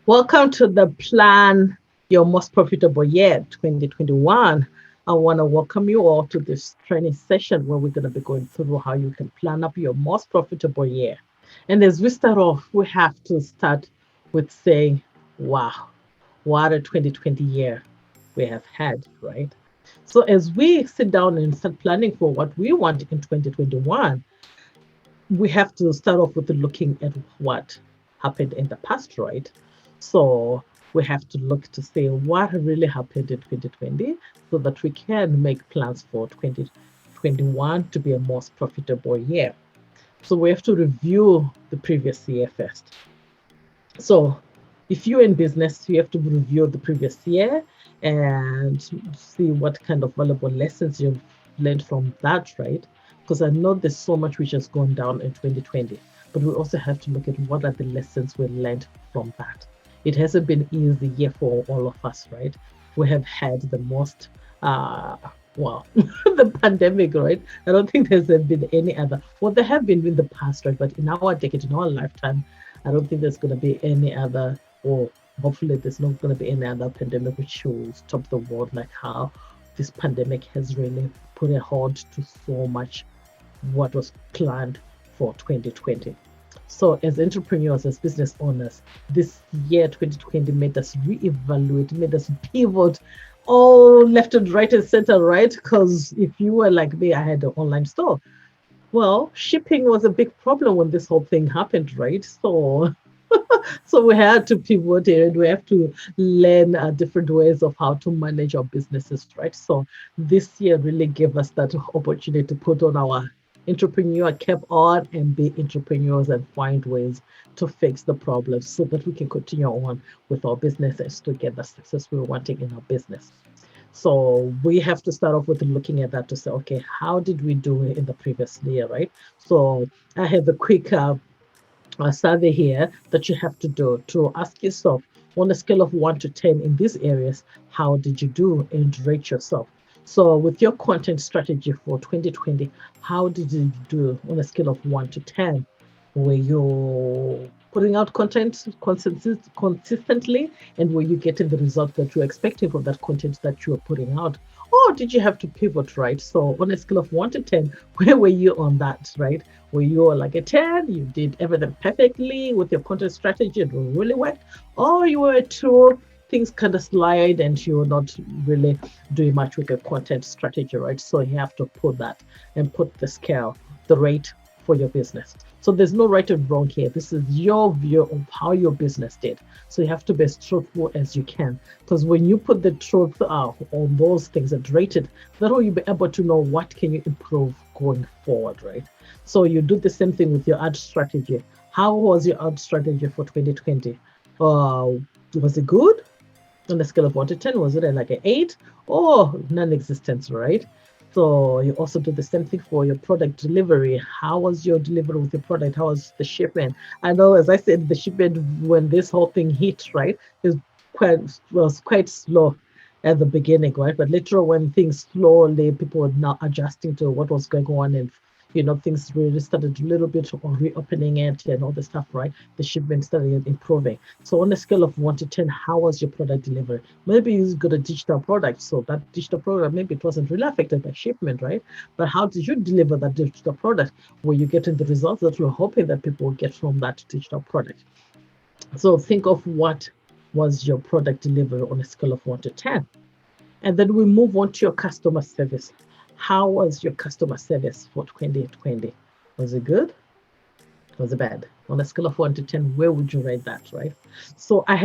Welcome to the Plan Your Most Profitable Year 2021. I want to welcome you all to this training session where we're going to be going through how you can plan up your most profitable year. And as we start off, we have to start with saying, wow, what a 2020 year we have had, right? So as we sit down and start planning for what we want in 2021, we have to start off with looking at what happened in the past, right? So we have to look to see what really happened in 2020 so that we can make plans for 2021 to be a most profitable year. So we have to review the previous year first. So if you're in business, you have to review the previous year and see what kind of valuable lessons you've learned from that, right? Because I know there's so much which has gone down in 2020, but we also have to look at what are the lessons we learned from that. It hasn't been easy year for all of us, right? We have had the most, uh, well, the pandemic, right? I don't think there's been any other. Well, there have been in the past, right? But in our decade, in our lifetime, I don't think there's going to be any other, or hopefully there's not going to be any other pandemic which will stop the world like how this pandemic has really put a halt to so much what was planned for 2020. So, as entrepreneurs, as business owners, this year 2020 made us reevaluate, made us pivot all left and right and center, right? Because if you were like me, I had an online store. Well, shipping was a big problem when this whole thing happened, right? So we had to pivot and we have to learn different ways of how to manage our businesses, right? So this year really gave us that opportunity to put on our entrepreneur cap on and be entrepreneurs and find ways to fix the problems so that we can continue on with our businesses to get the success we're wanting in our business. So we have to start off with looking at that to say, okay, how did we do it in the previous year, right? So I have a quick survey here that you have to do to ask yourself on a scale of 1 to 10 in these areas, how did you do and rate yourself? So, with your content strategy for 2020, how did you do on a scale of 1 to 10? Were you putting out content consistently, and were you getting the result that you were expecting from that content that you were putting out? Or did you have to pivot, right? So, on a scale of 1 to 10, where were you on that, right? Were you like a 10? You did everything perfectly with your content strategy, it really worked? Or you were a 2, things kind of slide and you're not really doing much with your content strategy, right? So you have to put that and put the scale, the rate for your business. So there's no right or wrong here. This is your view of how your business did. So you have to be as truthful as you can. Because when you put the truth on those things and rate it, that way you'll be able to know what can you improve going forward, right? So you do the same thing with your ad strategy. How was your ad strategy for 2020? Was it good? On a scale of 1 to 10, was it like an 8 or non-existent, right? So you also do the same thing for your product delivery. How was your delivery with your product? How was the shipment? I know, as I said, the shipment when this whole thing hit, right, is was quite slow at the beginning, right? But later when things slowly, people were now adjusting to what was going on and things really started a little bit on reopening it and all the stuff, right? The shipment started improving. So on a scale of 1 to 10, how was your product delivery? Maybe you got a digital product, so that digital product, maybe it wasn't really affected by shipment, right? But how did you deliver that digital product? Were you getting the results that you were hoping that people would get from that digital product? So think of what was your product delivery on a scale of 1 to 10. And then we move on to your customer service. How was your customer service for 2020? Was it good? Was it bad? On a scale of 1 to 10, where would you rate that, right? So I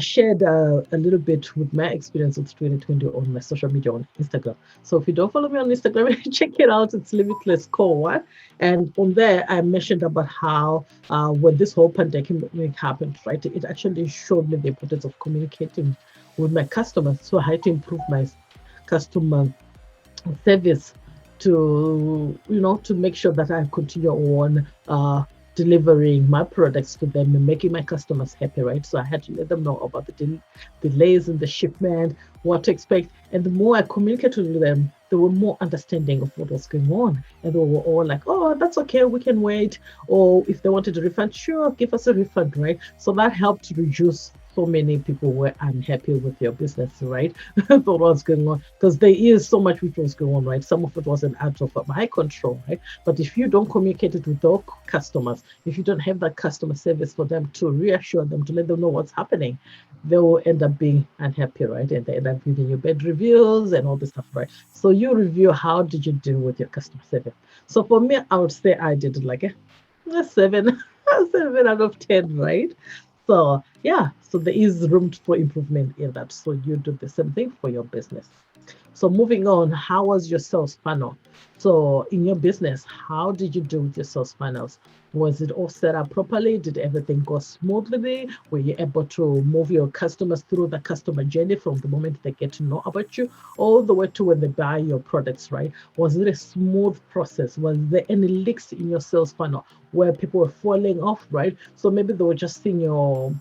shared a little bit with my experience with 2020 on my social media on Instagram. So if you don't follow me on Instagram, check it out. It's Limitless Core One. And on there, I mentioned about how when this whole pandemic happened, right, it actually showed me the importance of communicating with my customers. So I had to improve my customer service to to make sure that I continue on delivering my products to them and making my customers happy, right? So I had to let them know about the delays in the shipment, what to expect. And the more I communicated with them, they were more understanding of what was going on. And they were all like, oh, that's okay, we can wait. Or if they wanted a refund, sure, give us a refund, right? So that helped to reduce so many people were unhappy with your business, right? For what's going on. Because there is so much which was going on, right? Some of it wasn't out of my control, right? But if you don't communicate it with your customers, if you don't have that customer service for them to reassure them, to let them know what's happening, they will end up being unhappy, right? And they end up giving you bad reviews and all this stuff, right? So you review how did you deal with your customer service. So for me, I would say I did it like a 7, 7 out of 10, right? So yeah, so there is room for improvement in that. So you do the same thing for your business. So moving on, how was your sales funnel? So in your business, how did you do with your sales funnels? Was it all set up properly? Did everything go smoothly? Were you able to move your customers through the customer journey from the moment they get to know about you all the way to when they buy your products, right? Was it a smooth process? Was there any leaks in your sales funnel where people were falling off, right? So maybe they were just seeing your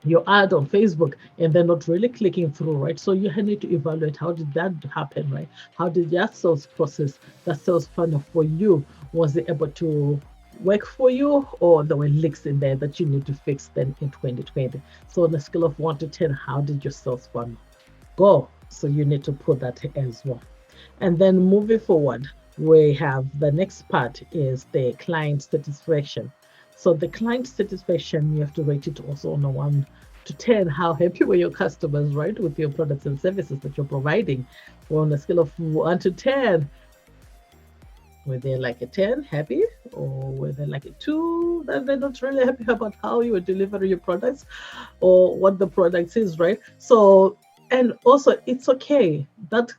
your ad on Facebook and they're not really clicking through, right? So you need to evaluate how did that happen, right? How did that sales process, that sales funnel for you, was it able to work for you, or there were leaks in there that you need to fix then in 2020? So on a scale of 1 to 10, how did your sales funnel go? So you need to put that as well. And then moving forward, we have the next part is the client satisfaction. So the client satisfaction, you have to rate it also on a 1 to 10. How happy were your customers, right, with your products and services that you're providing? Well, on a scale of 1 to 10, were they like a 10 happy, or were they like a 2 that they're not really happy about how you were delivering your products or what the product is, right? So, and also it's okay that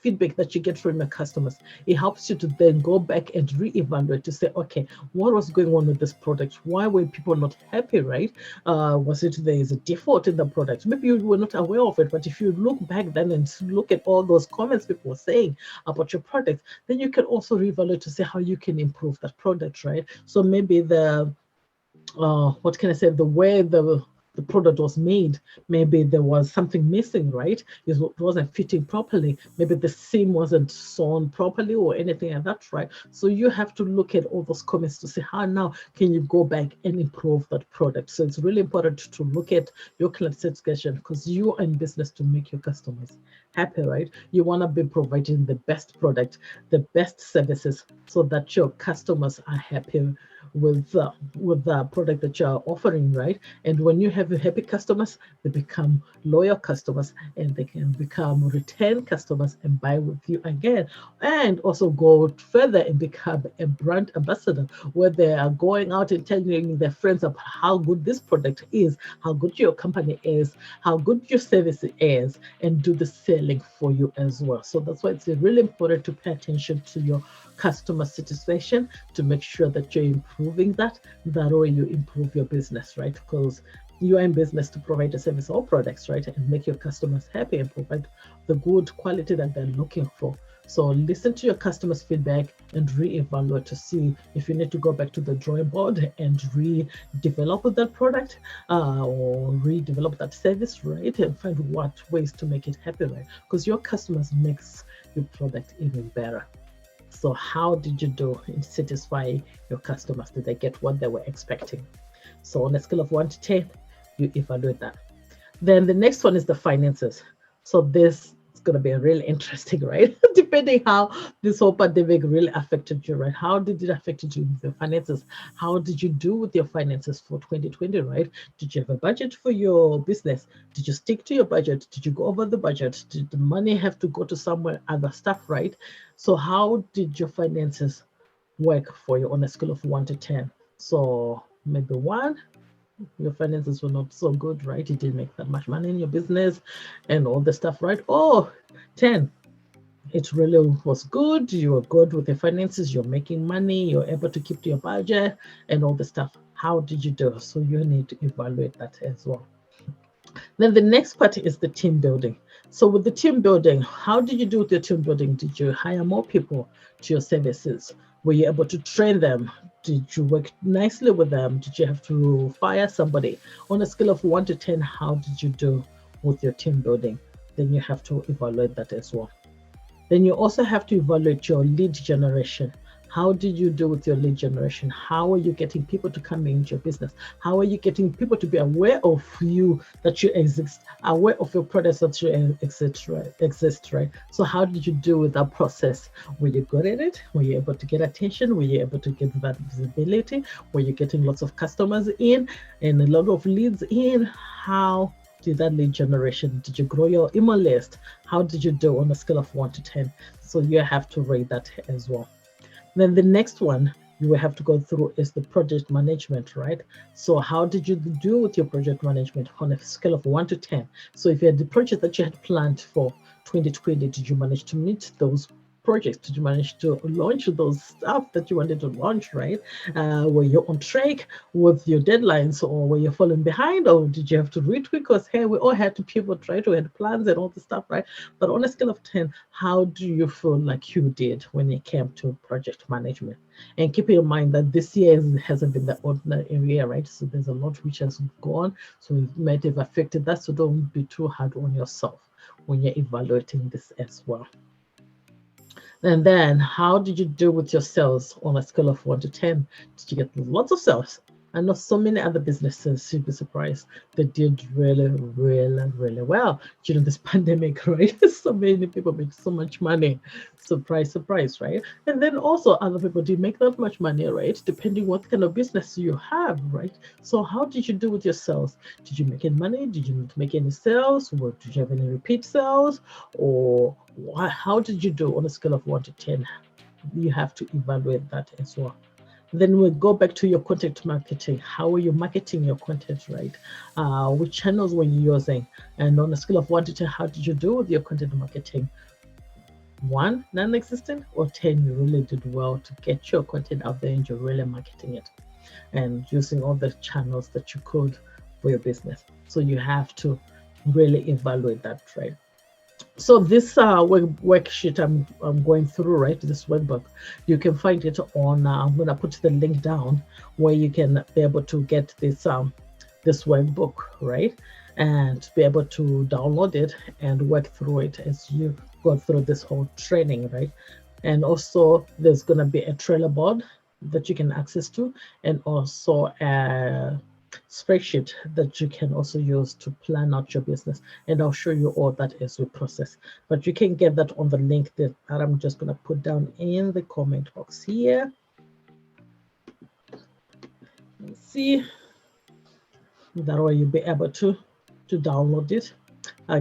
feedback that you get from your customers, it helps you to then go back and reevaluate to say, okay, what was going on with this product? Why were people not happy, right? Was it there is a default in the product? Maybe you were not aware of it, but if you look back then and look at all those comments people were saying about your product, then you can also reevaluate to say how you can improve that product, right? So maybe the what can I say, the way the product was made, maybe there was something missing, right? It wasn't fitting properly. Maybe the seam wasn't sewn properly or anything like that, right? So you have to look at all those comments to see how now can you go back and improve that product. So it's really important to look at your client satisfaction, because you are in business to make your customers happy, right? You want to be providing the best product, the best services, so that your customers are happy with the product that you're offering, right? And when you have happy customers, they become loyal customers and they can become return customers and buy with you again, and also go further and become a brand ambassador, where they are going out and telling their friends about how good this product is, how good your company is, how good your service is, and do the selling for you as well. So that's why it's really important to pay attention to your customer satisfaction, to make sure that you're improving that way you improve your business, right? Because you are in business to provide a service or products, right? And make your customers happy and provide the good quality that they're looking for. So listen to your customers' feedback and reevaluate to see if you need to go back to the drawing board and redevelop that product or redevelop that service, right? And find what ways to make it happy, right? Because your customers makes your product even better. So how did you do in satisfying your customers? Did they get what they were expecting? So on a scale of 1 to 10, you evaluate that. Then the next one is the finances. So this is going to be really interesting, right? Depending how this whole pandemic really affected you, right? How did it affect you with your finances? How did you do with your finances for 2020, right? Did you have a budget for your business? Did you stick to your budget? Did you go over the budget? Did the money have to go to somewhere other stuff, right? So how did your finances work for you on a scale of 1 to 10? So maybe 1, your finances were not so good, right? You didn't make that much money in your business and all the stuff, right? Oh, 10, it really was good. You were good with your finances, you're making money, you're able to keep to your budget and all the stuff. How did you do? So you need to evaluate that as well. Then the next part is the team building. So with the team building, how did you do with your team building? Did you hire more people to your services? Were you able to train them? Did you work nicely with them? Did you have to fire somebody? On a scale of 1 to 10, how did you do with your team building? Then you have to evaluate that as well. Then you also have to evaluate your lead generation. How did you do with your lead generation? How are you getting people to come into your business? How are you getting people to be aware of you, that you exist, aware of your products that you exist, right? So how did you do with that process? Were you good at it? Were you able to get attention? Were you able to get that visibility? Were you getting lots of customers in and a lot of leads in? How did that lead generation? Did you grow your email list? How did you do on a scale of 1 to 10? So you have to rate that as well. Then the next one you will have to go through is the project management, right? So how did you do with your project management on a scale of 1 to 10? So if you had the project that you had planned for 2020, did you manage to meet those projects? Did you manage to launch those stuff that you wanted to launch, right? Were you on track with your deadlines, or were you falling behind, or did you have to retweak? Because hey, we all had to pivot, right? We had plans and all this stuff, right? But on a scale of 10, how do you feel like you did when it came to project management? And keep in mind that this year hasn't been the ordinary year, right? So there's a lot which has gone, so it might have affected that. So don't be too hard on yourself when you're evaluating this as well. And then how did you do with your sales on a scale of 1 to 10? Did you get lots of sales? I know so many other businesses, you'd be surprised, they did really, really, really well during this pandemic, right? So many people make so much money. Surprise, surprise, right? And then also other people did make that much money, right? Depending what kind of business you have, right? So how did you do with your sales? Did you make any money? Did you not make any sales? Or did you have any repeat sales? Or how did you do on a scale of 1 to 10? You have to evaluate that as well. Then we go back to your content marketing. How are you marketing your content, right? Which channels were you using? And on a scale of 1 to 10, how did you do with your content marketing? 1, non-existent, or 10, you really did well to get your content out there and you're really marketing it and using all the channels that you could for your business. So you have to really evaluate that, right? So this worksheet I'm going through, right, this workbook, you can find it on, I'm going to put the link down where you can be able to get this workbook, right, and be able to download it and work through it as you go through this whole training, right? And also there's going to be a trailer board that you can access to, and also a spreadsheet that you can also use to plan out your business, and I'll show you all that as we process. But you can get that on the link that I'm just going to put down in the comment box here. Let's see, that way you'll be able to download it,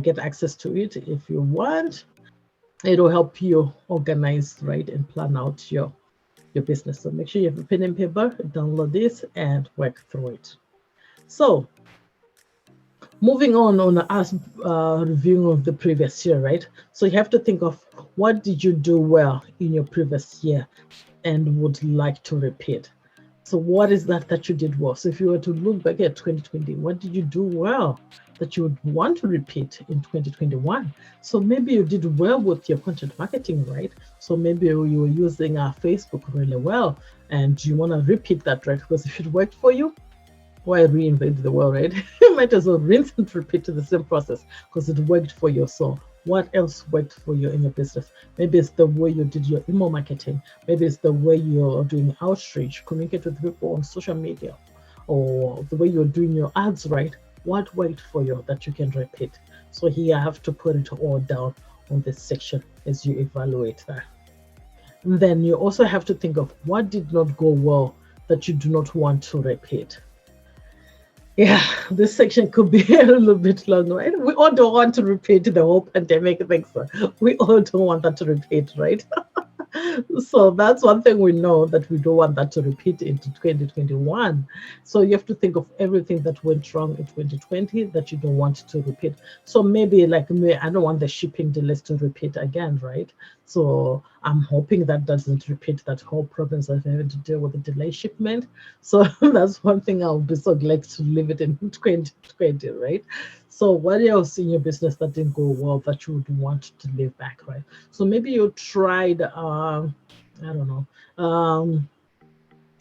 get access to it if you want. It'll help you organize, right, and plan out your business. So make sure you have a pen and paper, download this and work through it. So moving on us reviewing of the previous year, right? So you have to think of what did you do well in your previous year and would like to repeat. So what is that you did well? So if you were to look back at 2020, what did you do well that you would want to repeat in 2021? So maybe you did well with your content marketing, right? So maybe you were using Facebook really well and you want to repeat that, right? Because if it worked for you, why reinvent the wheel, right? You might as well rinse and repeat the same process because it worked for you. So what else worked for you in your business? Maybe it's the way you did your email marketing. Maybe it's the way you're doing outreach, communicate with people on social media, or the way you're doing your ads, right? What worked for you that you can repeat? So here I have to put it all down on this section as you evaluate that. And then you also have to think of what did not go well that you do not want to repeat. Yeah, this section could be a little bit long, right? We all don't want to repeat the whole pandemic thing, so we all don't want that to repeat, right? So that's one thing we know, that we don't want that to repeat into 2021. So you have to think of everything that went wrong in 2020 that you don't want to repeat. So maybe like me, I don't want the shipping delays to repeat again, right? So I'm hoping that doesn't repeat that whole province of having to deal with the delay shipment. So that's one thing I'll be so glad to leave it in 2020, right? So what else in your business that didn't go well that you would want to leave back, right? So maybe you tried I don't know,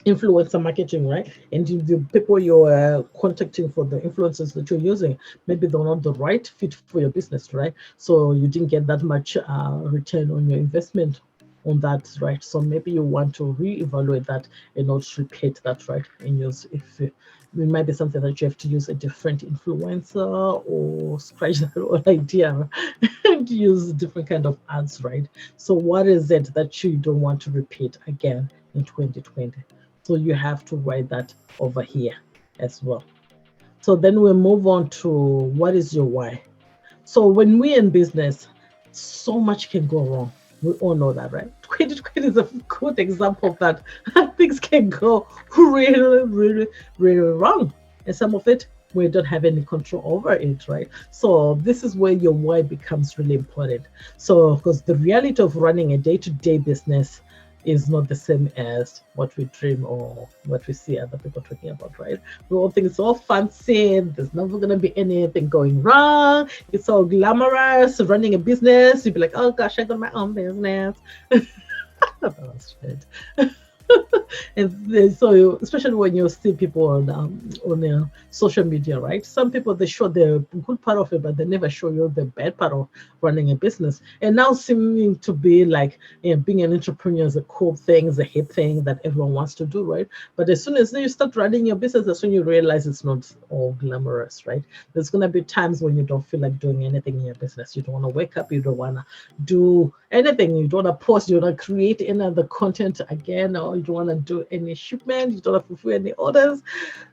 influencer marketing, right? And the people you're contacting for the influencers that you're using, maybe they're not the right fit for your business, right? So you didn't get that much return on your investment on that, right? So maybe you want to reevaluate that and not repeat that, right? And use if it might be something that you have to use a different influencer or scratch that whole idea and use different kind of ads, right? So what is it that you don't want to repeat again in 2020? So you have to write that over here as well. So then we move on to what is your why. So when we're in business, so much can go wrong. We all know that, right? 2020 is a good example of that. Things can go really, really, really wrong. And some of it, we don't have any control over it, right? So this is where your why becomes really important. So, because the reality of running a day-to-day business is not the same as what we dream or what we see other people talking about, right? We all think it's all fancy, there's never gonna be anything going wrong, it's all glamorous, running a business, you'd be like, oh gosh, I got my own business. That's right. And so especially when you see people on social media, right? Some people they show the good part of it, but they never show you the bad part of running a business. And now seeming to be like being an entrepreneur is a cool thing, is a hip thing that everyone wants to do, right? But as soon as you start running your business, that's when you realize it's not all glamorous, right? There's gonna be times when you don't feel like doing anything in your business. You don't want to wake up, you don't want to do anything, you don't want to post, you don't want to create any other content again, or you don't want to do any shipment, you don't want to fulfill any orders.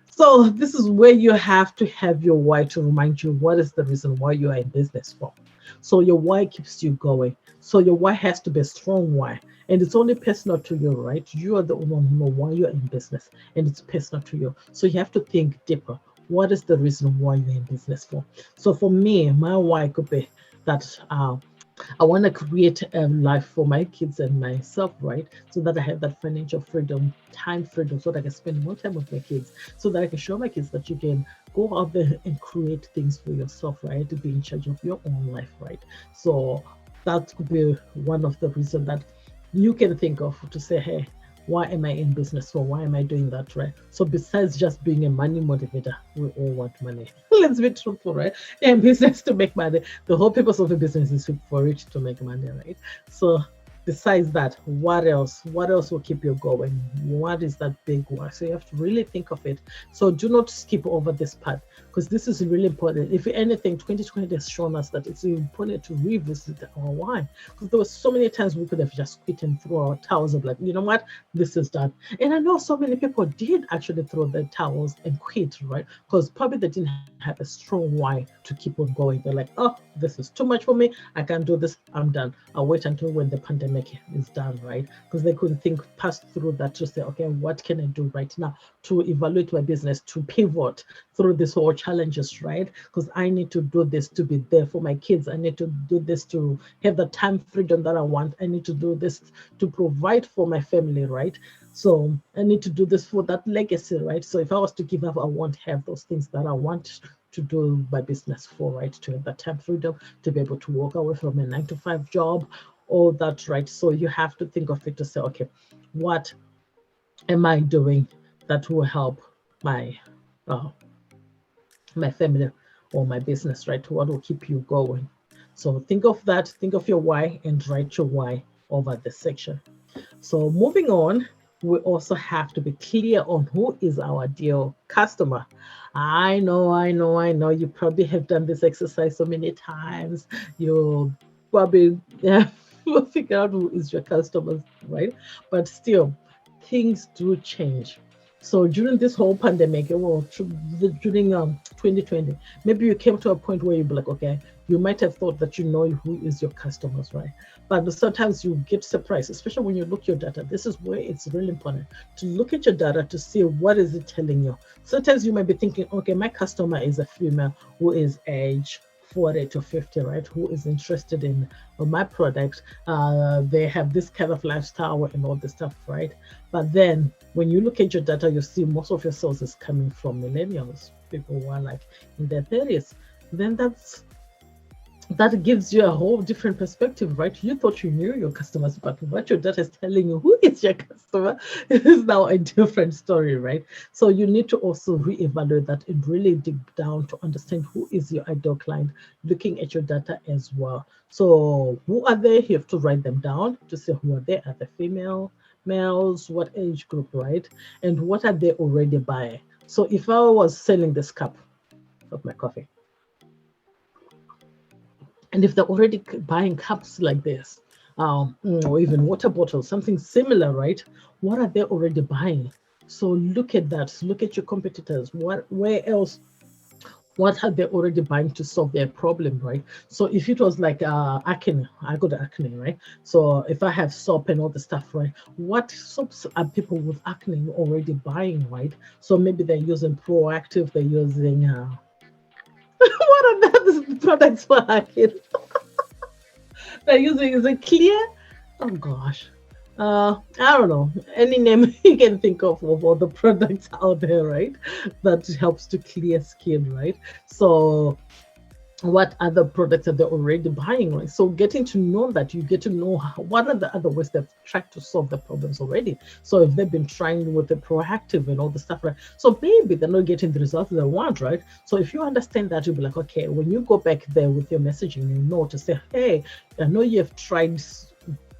So this is where you have to have your why to remind you what is the reason why you are in business for. So your why keeps you going. So your why has to be a strong why. And it's only personal to you, right? You are the one who know why you're in business, and it's personal to you. So you have to think deeper. What is the reason why you're in business for? So for me, my why could be that I want to create a life for my kids and myself, right? So that I have that financial freedom, time freedom, so that I can spend more time with my kids, so that I can show my kids that you can go out there and create things for yourself, right? To be in charge of your own life, right? So that could be one of the reasons that you can think of to say, hey, why am I in business for? Why am I doing that, right? So besides just being a money motivator, we all want money. Let's be truthful, right? Yeah, in business to make money. The whole purpose of a business is for it to make money, right? So besides that, what else? What else will keep you going? What is that big work? So you have to really think of it. So do not skip over this part because this is really important. If anything, 2020 has shown us that it's important to revisit our why. Because there were so many times we could have just quit and throw our towels and like, you know what, this is done. And I know so many people did actually throw their towels and quit, right? Because probably they didn't have a strong why to keep on going. They're like, oh, this is too much for me. I can't do this. I'm done. I'll wait until when the pandemic is done, right? Because they couldn't think past through that to say, okay, what can I do right now to evaluate my business, to pivot through this whole challenges, right? Because I need to do this to be there for my kids. I need to do this to have the time freedom that I want. I need to do this to provide for my family, right? So I need to do this for that legacy, right? So if I was to give up, I won't have those things that I want to do my business for, right? To have that time freedom, to be able to walk away from a 9 to 5 job, all that, right? So you have to think of it to say, okay, what am I doing that will help my uh, my family or my business, right? What will keep you going? So think of that, think of your why and write your why over this section. So moving on, we also have to be clear on who is our ideal customer. I know. You probably have done this exercise so many times. You probably will figure out who is your customers, right? But still, things do change. So during this whole pandemic, well, during 2020, maybe you came to a point where you'd be like, okay, you might have thought that you know who is your customers, right? But sometimes you get surprised, especially when you look your data. This is where it's really important to look at your data to see what is it telling you. Sometimes you might be thinking, okay, my customer is a female who is age 40 to 50, right? Who is interested in my product. They have this kind of lifestyle and all this stuff, right? But then when you look at your data, you see most of your sales is coming from millennials, people who are like in their 30s. Then that gives you a whole different perspective, right? You thought you knew your customers, but what your data is telling you who is your customer is now a different story, right? So you need to also reevaluate that and really dig down to understand who is your ideal client, looking at your data as well. So who are they? You have to write them down to say who are they? Are they female, males, what age group, right? And what are they already buying? So if I was selling this cup of my coffee, and if they're already buying cups like this, or even water bottles, something similar, right? What are they already buying? So look at that. Look at your competitors. Where else? What are they already buying to solve their problem, right? So if it was like acne, I got acne, right? So if I have soap and all the stuff, right? What soaps are people with acne already buying, right? So maybe they're using Proactive, they're using what are the products for acne? They're using, is it clear? Oh gosh. I don't know. Any name you can think of all the products out there, right? That helps to clear skin, right? So what other products are they already buying, right? So getting to know that, you get to know what are the other ways they've tried to solve the problems already. So if they've been trying with the Proactive and all the stuff, right? So maybe they're not getting the results they want, right? So if you understand that, you'll be like, okay, when you go back there with your messaging, you know to say, hey, I know you've tried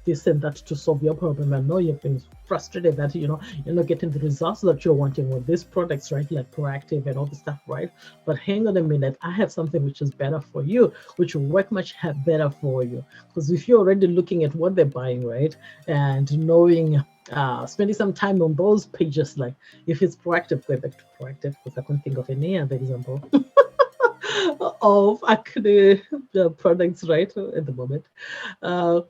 this and that to solve your problem. I know you've been frustrated that you're not getting the results that you're wanting with these products, right? Like Proactive and all the stuff, right? But hang on a minute, I have something which is better for you, which will work much better for you. Because if you're already looking at what they're buying, right, and knowing, spending some time on those pages, like if it's Proactive, go back to Proactive because I can't think of any other example of acne products right at the moment. Uh,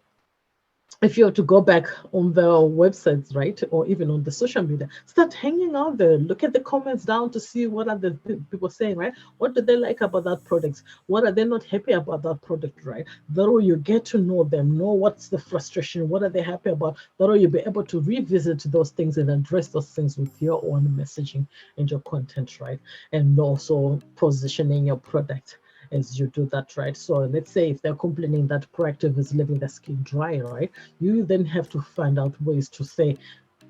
if you have to go back on the websites, right, or even on the social media, start hanging out there. Look at the comments down to see what are the people saying, right? What do they like about that product? What are they not happy about that product, right? That way you get to know them, know what's the frustration, what are they happy about. That way you'll be able to revisit those things and address those things with your own messaging and your content, right? And also positioning your product as you do that, right? So let's say if they're complaining that Proactive is leaving the skin dry, right? You then have to find out ways to say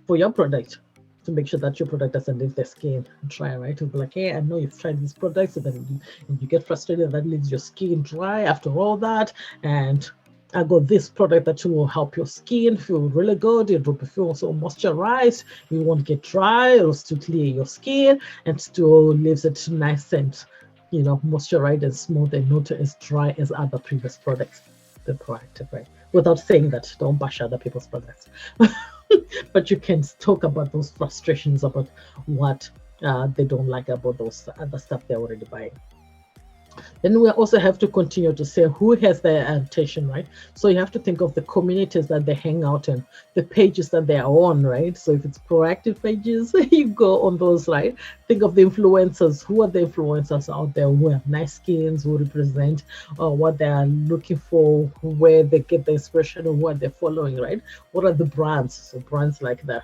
for your product to make sure that your product doesn't leave the skin dry, right? To be like, hey, I know you've tried this product, so then you get frustrated that leaves your skin dry after all that, and I got this product that will help your skin feel really good. It will feel so moisturized. You won't get dry. It'll still clear your skin and still leaves it nice and moisturized and smooth and not as dry as other previous products. The Proactive, right? Without saying that, don't bash other people's products. But you can talk about those frustrations about what they don't like about those other stuff they're already buying. Then we also have to continue to say who has their attention, right? So you have to think of the communities that they hang out in, the pages that they're on, right? So if it's Proactive pages, you go on those, right? Think of the influencers. Who are the influencers out there who have nice skins, who represent what they are looking for, where they get the inspiration, and what they're following, right? What are the brands? So brands like that,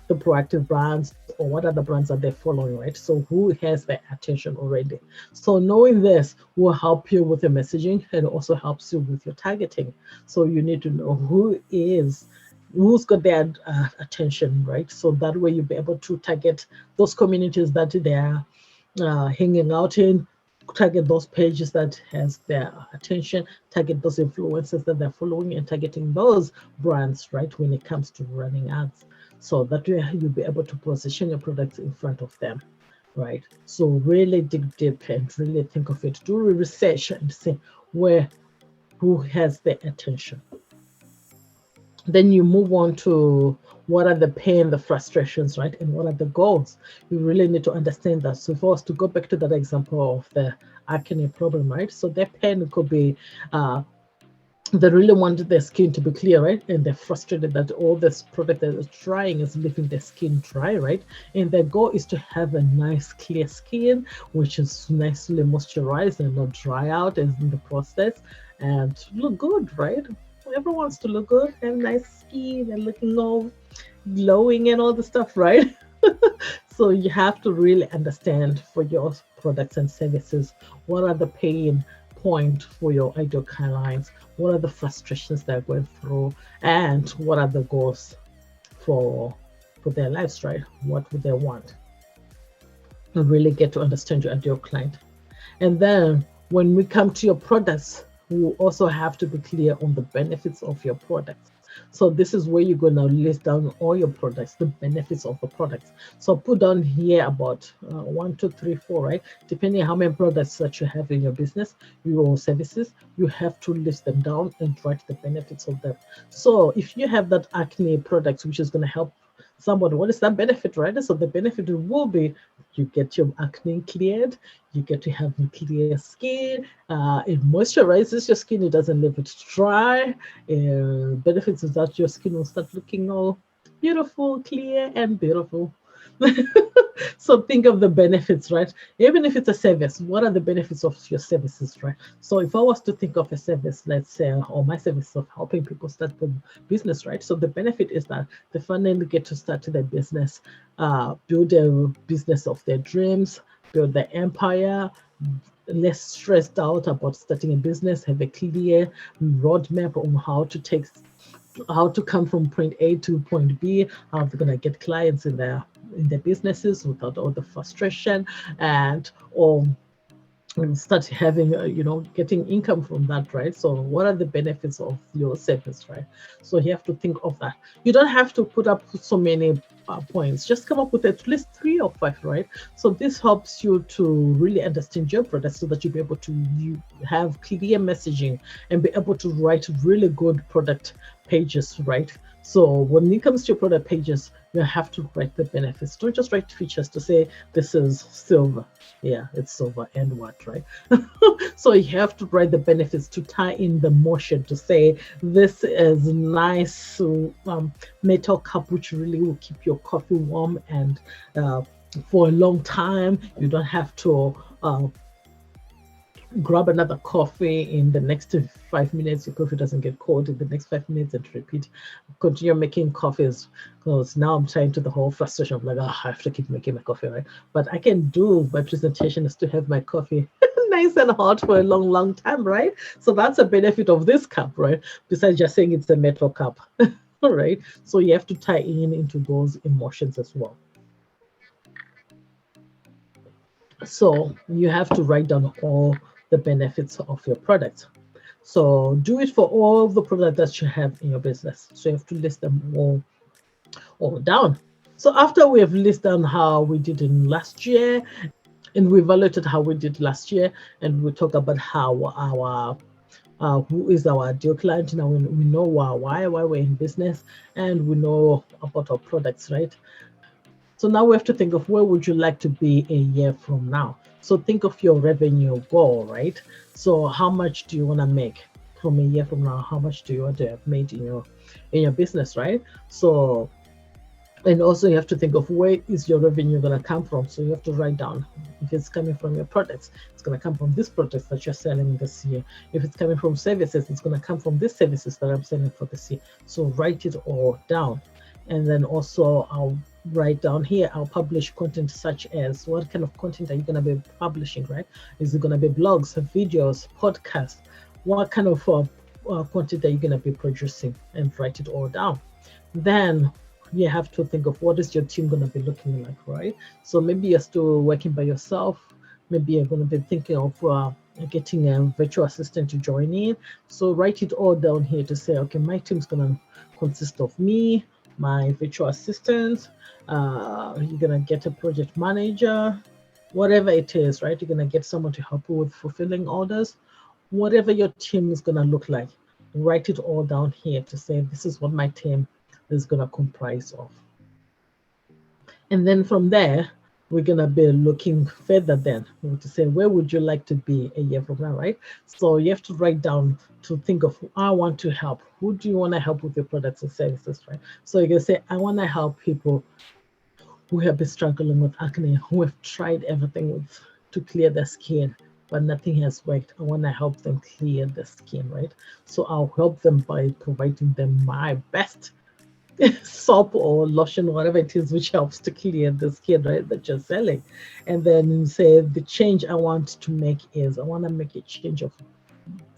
the Proactive brands, or what other brands are they following, right? So who has their attention already? So knowing this will help you with your messaging and also helps you with your targeting. So you need to know who's got their attention, right? So that way you'll be able to target those communities that they're hanging out in, target those pages that has their attention, target those influencers that they're following, and targeting those brands, right, when it comes to running ads. So that way you'll be able to position your products in front of them, right? So really dig deep and really think of it. Do research and see who has their attention. Then you move on to what are the pain, the frustrations, right? And what are the goals? You really need to understand that. So for us to go back to that example of the acne problem, right? So their pain could be they really want their skin to be clear, right? And they're frustrated that all this product that they're trying is leaving their skin dry, right? And their goal is to have a nice, clear skin, which is nicely moisturized and not dry out as in the process, and look good, right? Everyone wants to look good, have nice skin, and looking all glowing and all the stuff, right? So you have to really understand for your products and services what are the pain point for your ideal clients? What are the frustrations they're going through, and what are the goals for their lives, right? What would they want? And really get to understand your ideal client. And then when we come to your products, we also have to be clear on the benefits of your products. So this is where you're going to list down all your products, the benefits of the products. So put down here about 1, 2, 3, 4, right? Depending on how many products that you have in your business, your services, you have to list them down and write the benefits of them. So if you have that acne product, which is going to help somebody, what is that benefit, right? So the benefit will be you get your acne cleared, you get to have clear skin, it moisturizes your skin, it doesn't leave it dry. Benefits is that your skin will start looking all beautiful, clear, and beautiful. So think of the benefits, right? Even if it's a service, what are the benefits of your services, right? So if I was to think of a service, let's say, or my service of helping people start the business, right? So the benefit is that they finally get to start their business, build a business of their dreams, build their empire, less stressed out about starting a business, have a clear roadmap on how to come from point A to point B, how they're gonna get clients in their businesses without all the frustration, and start having getting income from that, right? So what are the benefits of your service, right? So you have to think of that. You don't have to put up so many points, just come up with at least 3 or 5, right? So this helps you to really understand your product so that you'll be able to have clear messaging and be able to write really good product pages, right? So when it comes to your product pages, you have to write the benefits. Don't just write features to say this is silver. Yeah, it's silver and what, right? So you have to write the benefits to tie in the motion to say this is nice metal cup which really will keep your coffee warm and for a long time. You don't have to grab another coffee in the next 5 minutes. Your coffee doesn't get cold in the next 5 minutes, and repeat, continue making coffees. Because now I'm trying to the whole frustration of like, I have to keep making my coffee, right? But I can do my presentation is to have my coffee nice and hot for a long, long time, right? So that's a benefit of this cup, right? Besides just saying it's a metal cup, all right? So you have to tie into those emotions as well. So you have to write down all the benefits of your product. So do it for all the products that you have in your business. So you have to list them all down. So after we have listed down how we did in last year, and we evaluated how we did last year, and we talk about how our who is our ideal client. Now we know why we're in business, and we know about our products, right? So now we have to think of where would you like to be a year from now. So think of your revenue goal, right? So how much do you want to make from a year from now? How much do you want to have made in your business, right? So, and also you have to think of where is your revenue going to come from. So you have to write down if it's coming from your products, it's going to come from these products that you're selling this year. If it's coming from services, it's going to come from these services that I'm selling for this year. So write it all down. And then also I'll write down here, I'll publish content such as, what kind of content are you going to be publishing, right? Is it going to be blogs, videos, podcasts? What kind of content are you going to be producing, and write it all down. Then you have to think of what is your team going to be looking like, right? So maybe you're still working by yourself. Maybe you're going to be thinking of getting a virtual assistant to join in. So write it all down here to say, okay, my team's going to consist of me, my virtual assistant, you're going to get a project manager, whatever it is, right? You're going to get someone to help you with fulfilling orders. Whatever your team is going to look like, write it all down here to say, this is what my team is going to comprise of. And then from there, we're going to be looking further then to say, where would you like to be a year from now, right? So you have to write down to think of who I want to help. Who do you want to help with your products and services, right? So you can say, I want to help people who have been struggling with acne, who have tried everything to clear their skin, but nothing has worked. I want to help them clear the skin, right? So I'll help them by providing them my best soap or lotion, whatever it is, which helps to clear the skin, right, that you're selling. And then you say the change I want to make is I want to make a change of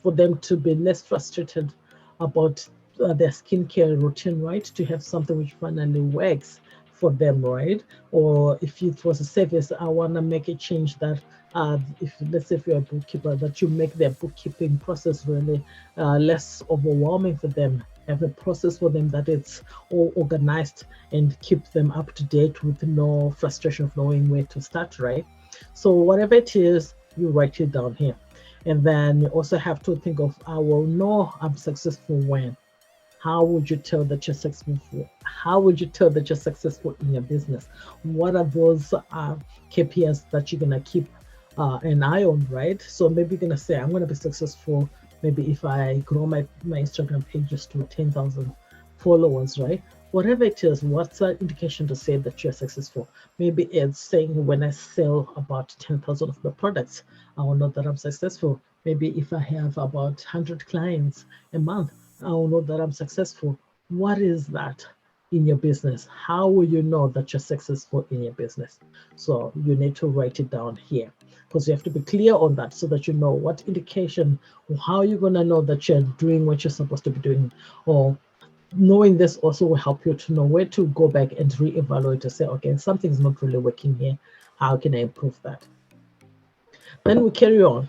for them to be less frustrated about their skincare routine, right? To have something which finally works for them, right? Or if it was a service, I want to make a change that, if let's say if you're a bookkeeper, that you make their bookkeeping process really less overwhelming for them. Have a process for them that it's all organized and keep them up to date with no frustration of knowing where to start, right? So whatever it is, you write it down here. And then you also have to think of, I will know I'm successful when. How would you tell that you're successful? How would you tell that you're successful in your business? What are those KPIs that you're gonna keep an eye on, right? So maybe you're gonna say, I'm gonna be successful. Maybe if I grow my Instagram pages to 10,000 followers, right? Whatever it is, what's an indication to say that you're successful? Maybe it's saying when I sell about 10,000 of the products, I will know that I'm successful. Maybe if I have about 100 clients a month, I will know that I'm successful. What is that in your business? How will you know that you're successful in your business? So you need to write it down here because you have to be clear on that so that you know what indication or how you're going to know that you're doing what you're supposed to be doing. Or knowing this also will help you to know where to go back and reevaluate to say, okay, something's not really working here. How can I improve that? Then we carry on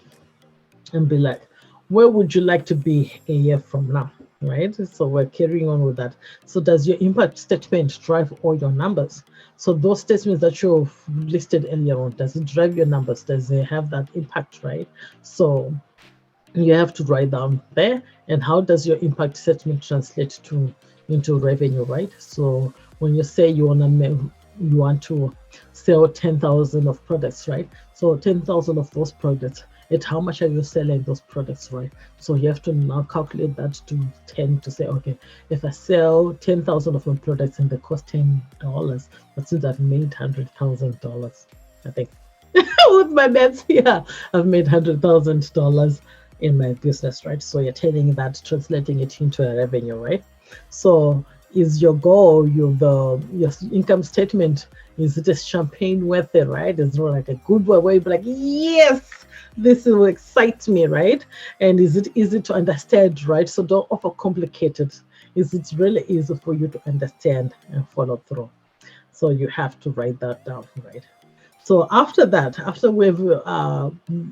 and be like, where would you like to be a year from now? Right? So we're carrying on with that. So does your impact statement drive all your numbers? So those statements that you've listed earlier on, does it drive your numbers? Does it have that impact, right? So you have to write down there. And how does your impact statement translate to into revenue, right? So when you say you want to sell 10,000 of products, right? So 10,000 of those products, at how much are you selling those products, right? So you have to now calculate that to 10 to say, okay, if I sell 10,000 of my products and they cost $10, that means I've made $100,000, I think. With my maths, yeah, I've made $100,000 in my business, right? So you're telling that, translating it into a revenue, right? So is your goal, your income statement, is it a champagne worth it, right? Is it like a good one where you be like, yes, this will excite me, right? And is it easy to understand, right? So don't overcomplicate it. Is it really easy for you to understand and follow through? So you have to write that down, right? So after that, after we've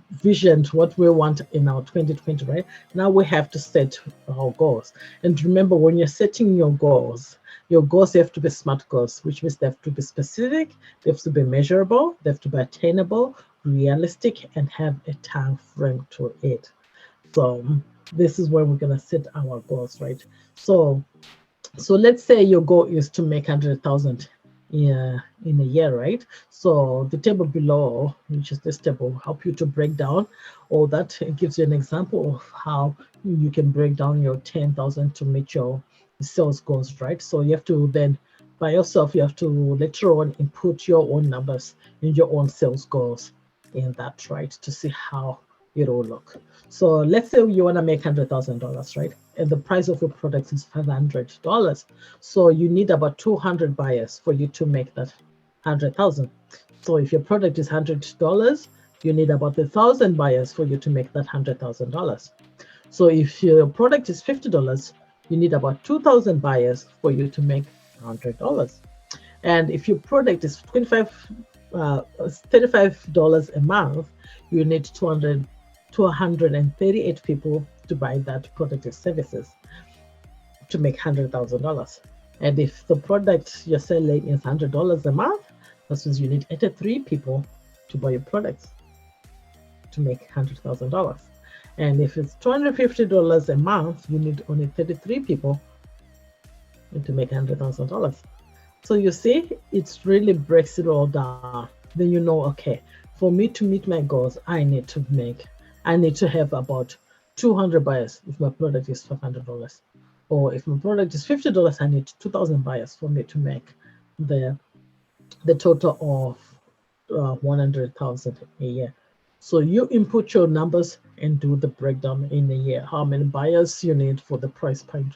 visioned what we want in our 2020, right? Now we have to set our goals. And remember, when you're setting your goals have to be SMART goals, which means they have to be specific, they have to be measurable, they have to be attainable, realistic, and have a time frame to it. So this is where we're gonna set our goals, right? So let's say your goal is to make 100,000 in a year, right? So the table below, which is this table, will help you to break down all that. It gives you an example of how you can break down your 10,000 to meet your sales goals, right? So you have to then, by yourself, you have to later on input your own numbers and your own sales goals in that, right? To see how it will look. So let's say you want to make $100,000, right? And the price of your product is $500. So you need about 200 buyers for you to make that 100,000. So if your product is $100, you need about 1,000 buyers for you to make that $100,000. So if your product is $50, you need about 2,000 buyers for you to make $100. And if your product is $35 a month, you need 238 people to buy that product or services to make $100,000. And if the product you're selling is $100 a month, that means you need 83 people to buy your products to make $100,000. And if it's $250 a month, you need only 33 people to make $100,000. So you see, it really breaks it all down. Then you know, okay, for me to meet my goals, I need to have about 200 buyers if my product is $500. Or if my product is $50, I need 2,000 buyers for me to make the total of 100,000 a year. So you input your numbers and do the breakdown in a year. How many buyers you need for the price point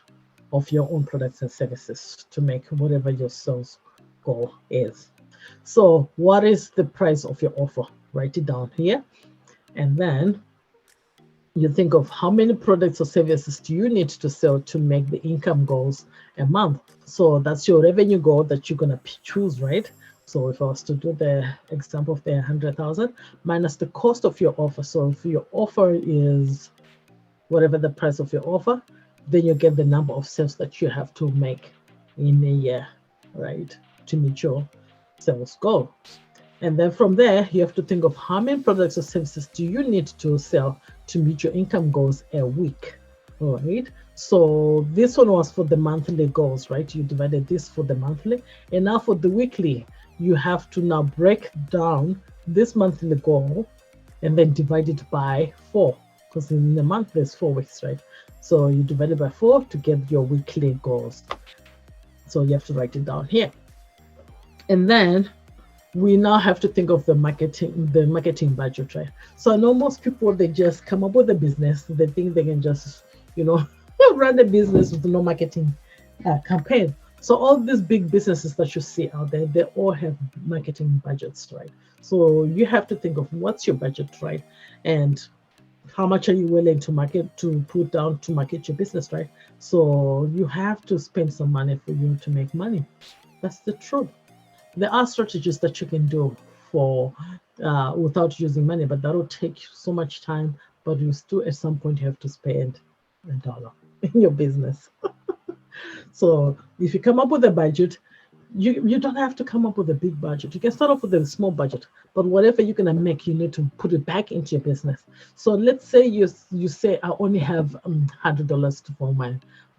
of your own products and services to make whatever your sales goal is. So what is the price of your offer? Write it down here. And then you think of how many products or services do you need to sell to make the income goals a month. So that's your revenue goal that you're going to choose, right? So if I was to do the example of the 100,000 minus the cost of your offer. So if your offer is whatever the price of your offer, then you get the number of sales that you have to make in a year, right? To meet your sales goal. And then from there, you have to think of how many products or services do you need to sell to meet your income goals a week. All right. So this one was for the monthly goals, right? You divided this for the monthly. And now for the weekly, you have to now break down this monthly goal and then divide it by 4. Because in a month, there's 4 weeks, right? So you divide it by 4 to get your weekly goals. So you have to write it down here. And then we now have to think of the marketing budget, right? So I know most people, they just come up with a business. They think they can just, run a business with no marketing campaign. So all these big businesses that you see out there, they all have marketing budgets, right? So you have to think of what's your budget, right? And how much are you willing to put down to market your business, right? So you have to spend some money for you to make money. That's the truth. There are strategies that you can do for without using money, but that will take so much time. But you still, at some point, you have to spend $1 in your business. So if you come up with a budget, you don't have to come up with a big budget. You can start off with a small budget, but whatever you're gonna make, you need to put it back into your business. So let's say you say I only have $100 for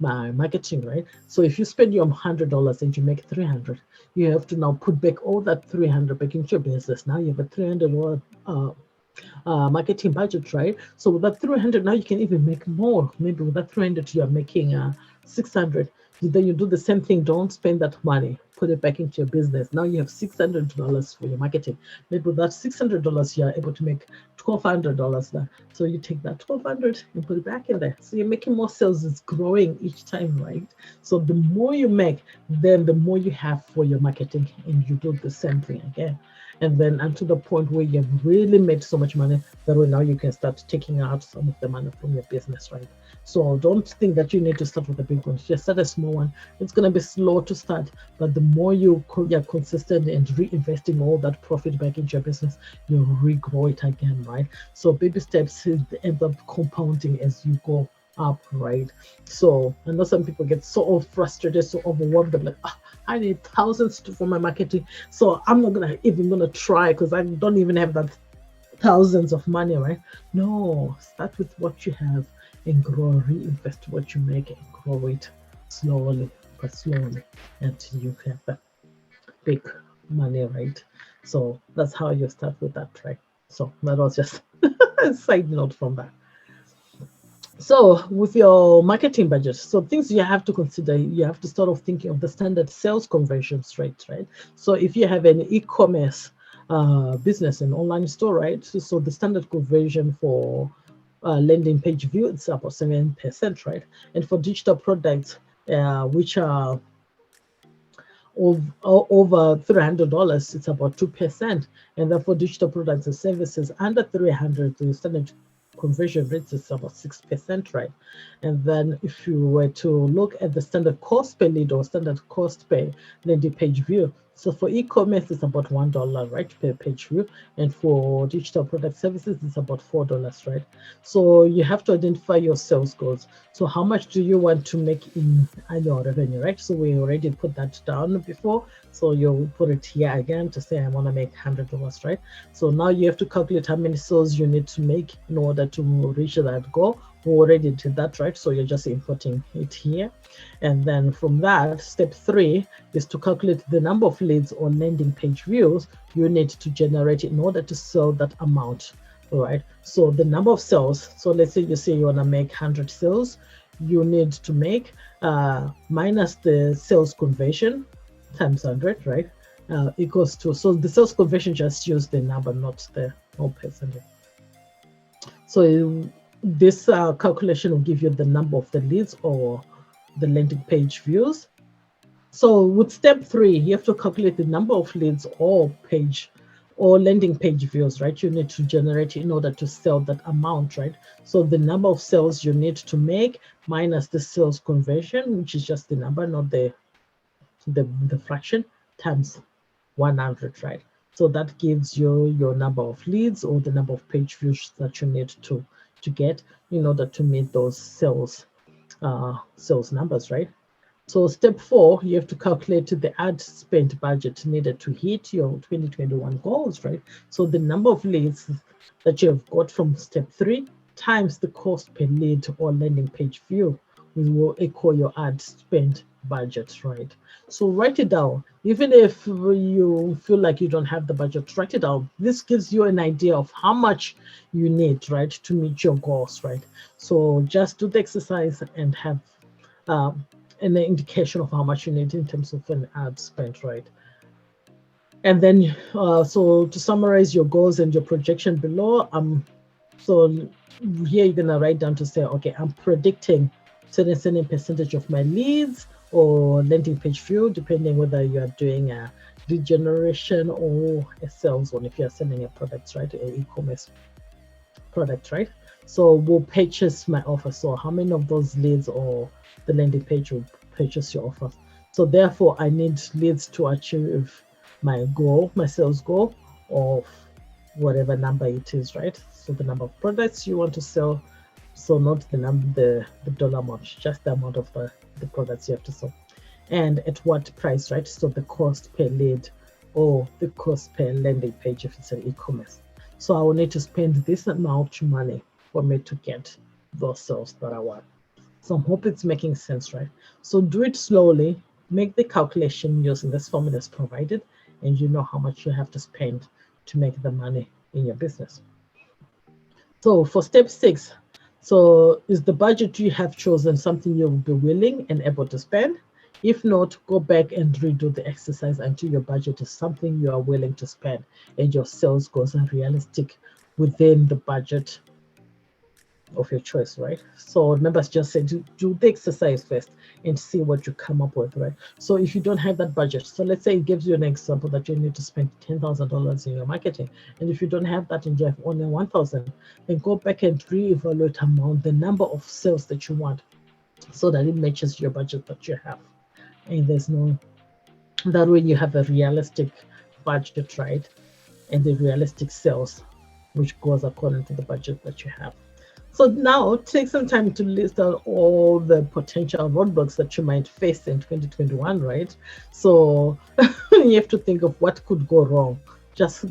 my marketing, right? So if you spend your $100 and you make 300, you have to now put back all that 300 back into your business. Now you have a $300 marketing budget, right? So with that 300, now you can even make more. Maybe with that 300, you are making 600. Then you do the same thing. Don't spend that money. Put it back into your business. Now you have $600 for your marketing. Maybe with that $600, you are able to make $1,200 there. So you take that 1,200 and put it back in there. So you're making more sales. It's growing each time, right? So the more you make, then the more you have for your marketing, and you do the same thing again. And then until the point where you've really made so much money that now you can start taking out some of the money from your business, right? So don't think that you need to start with a big one. Just start a small one. It's going to be slow to start, but the more you're consistent and reinvesting all that profit back into your business, you'll regrow it again, right? So baby steps end up compounding as you go up, right? So I know some people get so frustrated, so overwhelmed. They're like, I need thousands for my marketing, so I'm not gonna try because I don't even have that thousands of money, right? No, start with what you have and grow, reinvest what you make and grow it slowly until you have that big money, right? So that's how you start with that, right? So that was just a side note from that. So with your marketing budget, so things you have to consider, you have to start off thinking of the standard sales conversion rate, right? So if you have an e-commerce business, an online store, right? So the standard conversion for landing page view, it's about 7%, right? And for digital products, which are over $300, it's about 2%. And then for digital products and services under 300, the standard conversion rate is about 6%, right? And then if you were to look at the standard cost per lead or standard cost per landing page view, so for e-commerce, it's about $1, right, per page view. And for digital product services, it's about $4, right? So you have to identify your sales goals. So how much do you want to make in annual revenue, right? So we already put that down before. So you'll put it here again to say, I want to make $100, right? So now you have to calculate how many sales you need to make in order to reach that goal. We already did that, right? So you're just importing it here. And then from that, step 3 is to calculate the number of leads or landing page views you need to generate in order to sell that amount. All right. So the number of sales. So let's say you want to make 100 sales. You need to make minus the sales conversion times 100, right? Equals to, so the sales conversion just use the number, not the whole percentage. So this calculation will give you the number of the leads or the landing page views. So with step 3, you have to calculate the number of leads or landing page views, right? You need to generate in order to sell that amount, right? So the number of sales you need to make minus the sales conversion, which is just the number, not the fraction, times 100, right? So that gives you your number of leads or the number of page views that you need to get in order to meet those sales numbers, right? So step 4, you have to calculate the ad spend budget needed to hit your 2021 goals, right? So the number of leads that you have got from step 3 times the cost per lead or landing page view will equal your ad spend budget, right? So write it down. Even if you feel like you don't have the budget, write it down. This gives you an idea of how much you need, right, to meet your goals, right? So just do the exercise and have an indication of how much you need in terms of an ad spend, right? And then, so to summarize your goals and your projection below, so here you're gonna write down to say, okay, I'm predicting certain percentage of my leads or landing page view, depending whether you are doing a lead generation or a sales one, if you're selling a product, right, an e-commerce product, right? So will purchase my offer. So how many of those leads or the landing page will purchase your offer? So therefore, I need leads to achieve my goal, my sales goal of whatever number it is, right? So the number of products you want to sell. So not the number, the dollar amount, just the amount of the products you have to sell. And at what price, right? So the cost per lead or the cost per landing page if it's an e-commerce. So I will need to spend this amount of money for me to get those sales that I want. So I hope it's making sense, right? So do it slowly, make the calculation using this formula as provided, and you know how much you have to spend to make the money in your business. So for step 6, so is the budget you have chosen something you will be willing and able to spend? If not, go back and redo the exercise until your budget is something you are willing to spend and your sales goals are realistic within the budget of your choice, right? So remember, just said do the exercise first and see what you come up with, right? So if you don't have that budget, so let's say it gives you an example that you need to spend $10,000 in your marketing, and if you don't have that and you have only 1,000, then go back and reevaluate the number of sales that you want, so that it matches your budget that you have, and that way you have a realistic budget, right? And the realistic sales, which goes according to the budget that you have. So now take some time to list out all the potential roadblocks that you might face in 2021, right? So you have to think of what could go wrong. Just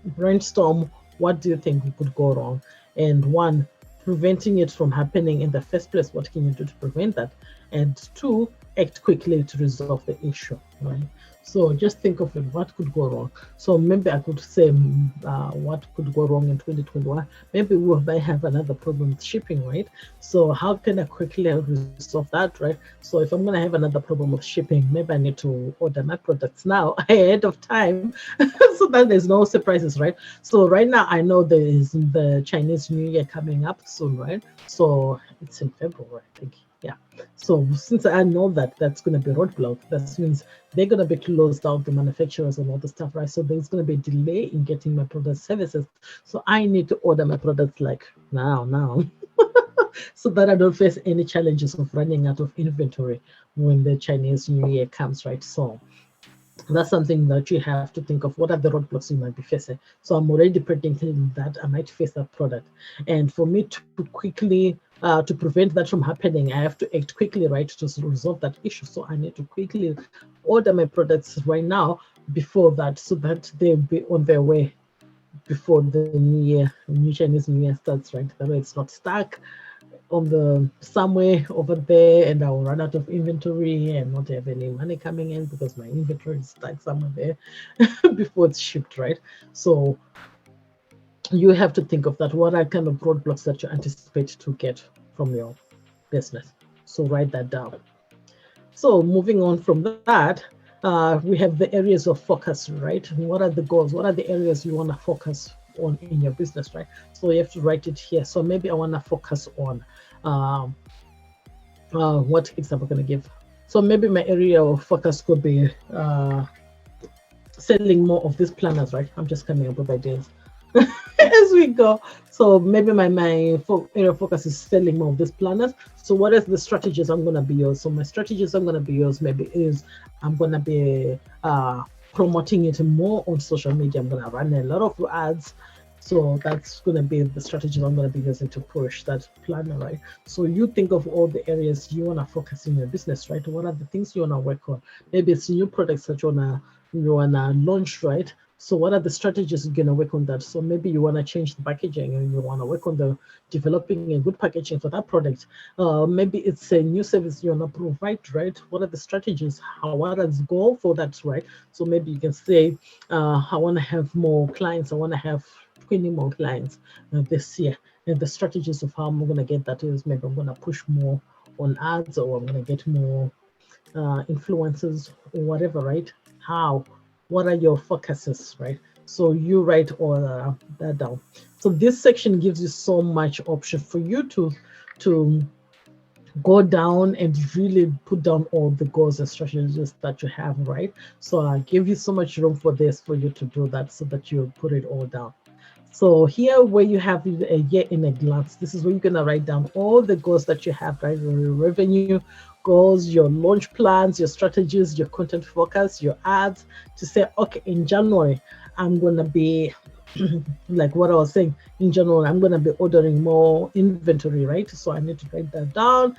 brainstorm, what do you think could go wrong? And 1, preventing it from happening in the first place, what can you do to prevent that? And 2, act quickly to resolve the issue, right? So just think of it, what could go wrong? So maybe I could say what could go wrong in 2021. Maybe we might have another problem with shipping, right? So how can I quickly resolve that, right? So if I'm going to have another problem with shipping, maybe I need to order my products now ahead of time so that there's no surprises, right? So right now I know there is the Chinese New Year coming up soon, right? So it's in February, I think. Yeah. So since I know that that's going to be a roadblock, that means they're going to be closed out, the manufacturers and all the stuff, right? So there's going to be a delay in getting my product services. So I need to order my products like now, so that I don't face any challenges of running out of inventory when the Chinese New Year comes, right? So that's something that you have to think of. What are the roadblocks you might be facing? So I'm already predicting that I might face that product. And for me to quickly, to prevent that from happening, I have to act quickly, right, to resolve that issue. So I need to quickly order my products right now before that, so that they'll be on their way before the new Chinese New Year starts, right? That way it's not stuck on somewhere over there, and I'll run out of inventory and not have any money coming in because my inventory is stuck somewhere there before it's shipped, right? So you have to think of that. What are kind of roadblocks that you anticipate to get from your business? So write that down. So moving on from that, we have the areas of focus, right? What are the goals? What are the areas you want to focus on in your business, right? So you have to write it here. So maybe I want to focus on what example can I give? So maybe my area of focus could be selling more of these planners, right? I'm just coming up with ideas as we go. So maybe my area of focus is selling more of these planners. So what is the strategies I'm gonna be using? So my strategies I'm gonna be using maybe is I'm gonna be promoting it more on social media. I'm gonna run a lot of ads. So that's gonna be the strategy I'm gonna be using to push that planner, right? So you think of all the areas you wanna focus in your business, right? What are the things you wanna work on? Maybe it's new products that you wanna launch, right? So what are the strategies you're gonna work on that? So maybe you wanna change the packaging and you wanna work on the developing a good packaging for that product. Maybe it's a new service you wanna provide, right? What are the strategies? What is the goal for that, right? So maybe you can say, I wanna have more clients. I wanna have 20 more clients this year. And the strategies of how I'm gonna get that is maybe I'm gonna push more on ads, or I'm gonna get more influences or whatever, right? How? What are your focuses, right? So you write all that down. So this section gives you so much option for you to go down and really put down all the goals and strategies that you have, right? So I give you so much room for this for you to do that so that you put it all down. So here where you have a year in a glance, this is where you're gonna write down all the goals that you have, right? Your revenue goals, your launch plans, your strategies, your content focus, your ads, to say, okay, in January, I'm gonna be like what I was saying, in general, I'm going to be ordering more inventory, right? So I need to write that down.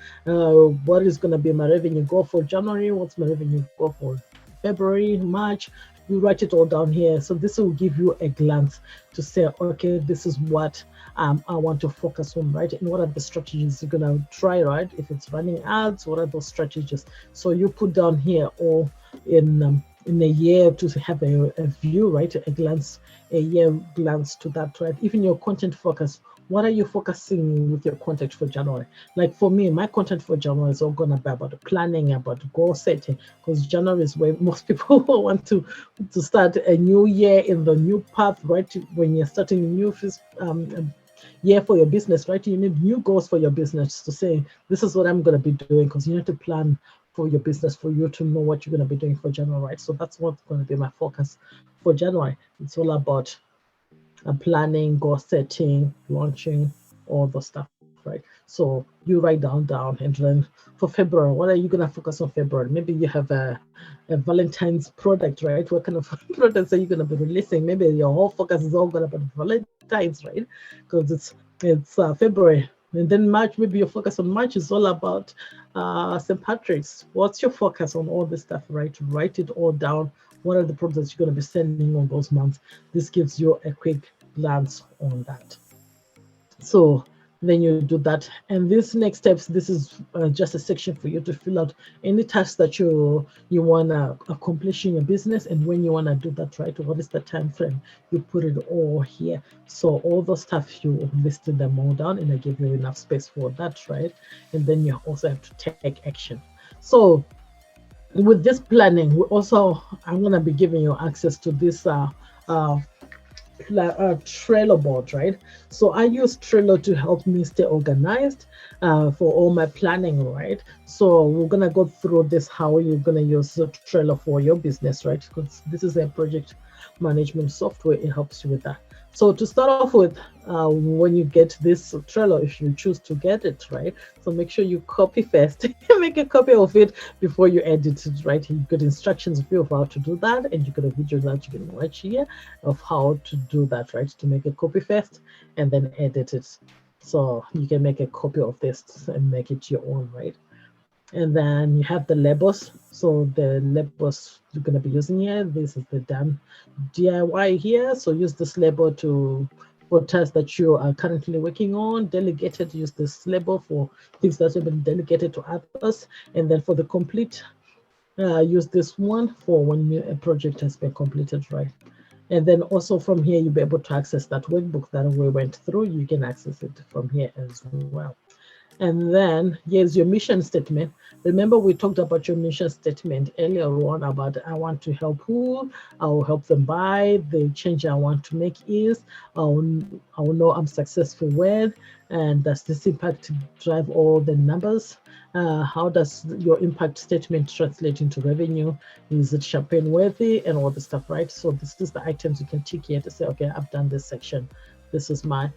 What is going to be my revenue goal for January? What's my revenue goal for February, March? You write it all down here. So this will give you a glance to say, okay, this is what I want to focus on, right? And what are the strategies you're going to try, right? If it's running ads, what are those strategies? So you put down here all in a year to have a view, right? A year glance to that, right? Even your content focus. What are you focusing with your content for January? Like for me, my content for January is all gonna be about planning, about goal setting, because January is where most people want to start a new year in the new path, right? When you're starting a new year for your business, right? You need new goals for your business to say, this is what I'm going to be doing, because you need to plan for your business for you to know what you're going to be doing for January, right? So that's what's going to be my focus for January. It's all about planning, goal setting, launching, all the stuff, right? So you write down, and then for February, what are you gonna focus on February? Maybe you have a Valentine's product, right? What kind of products are you gonna be releasing? Maybe your whole focus is all gonna be Valentine's, right? Because it's February. And then March, maybe your focus on March is all about St. Patrick's. What's your focus on all this stuff, right? Write it all down. What are the products you're going to be sending on those months? This gives you a quick glance on that. So then you do that, and this next steps, this is just a section for you to fill out any tasks that you want to accomplish in your business, and when you want to do that, right? What is the time frame? You put it all here. So all those stuff, you listed them all down, and I give you enough space for that, right? And then you also have to take action. So with this planning, I'm going to be giving you access to this uh, Trello board, right? So I use Trello to help me stay organized for all my planning, right? So we're gonna go through this, how you're gonna use Trello for your business, right? Because this is a project management software. It helps you with that. So to start off with, when you get this Trello, if you choose to get it, right? So make sure you copy first, make a copy of it before you edit it, right? You get instructions of how to do that, and you got a video that you can watch here of how to do that, right? To make a copy first and then edit it. So you can make a copy of this and make it your own, right? And then you have the labels. So the labels you're going to be using here, this is the done DIY here. So use this label for tasks that you are currently working on. Delegated, use this label for things that have been delegated to others. And then for the complete, use this one for when a project has been completed, right? And then also from here, you'll be able to access that workbook that we went through. You can access it from here as well. And then here's your mission statement. Remember, we talked about your mission statement earlier on about I want to help who, I will help them buy. The change I want to make is I will know I'm successful with, and does this impact drive all the numbers? How does your impact statement translate into revenue? Is it champagne worthy and all the stuff, right? So this is the items you can tick here to say, okay, I've done this section. This is my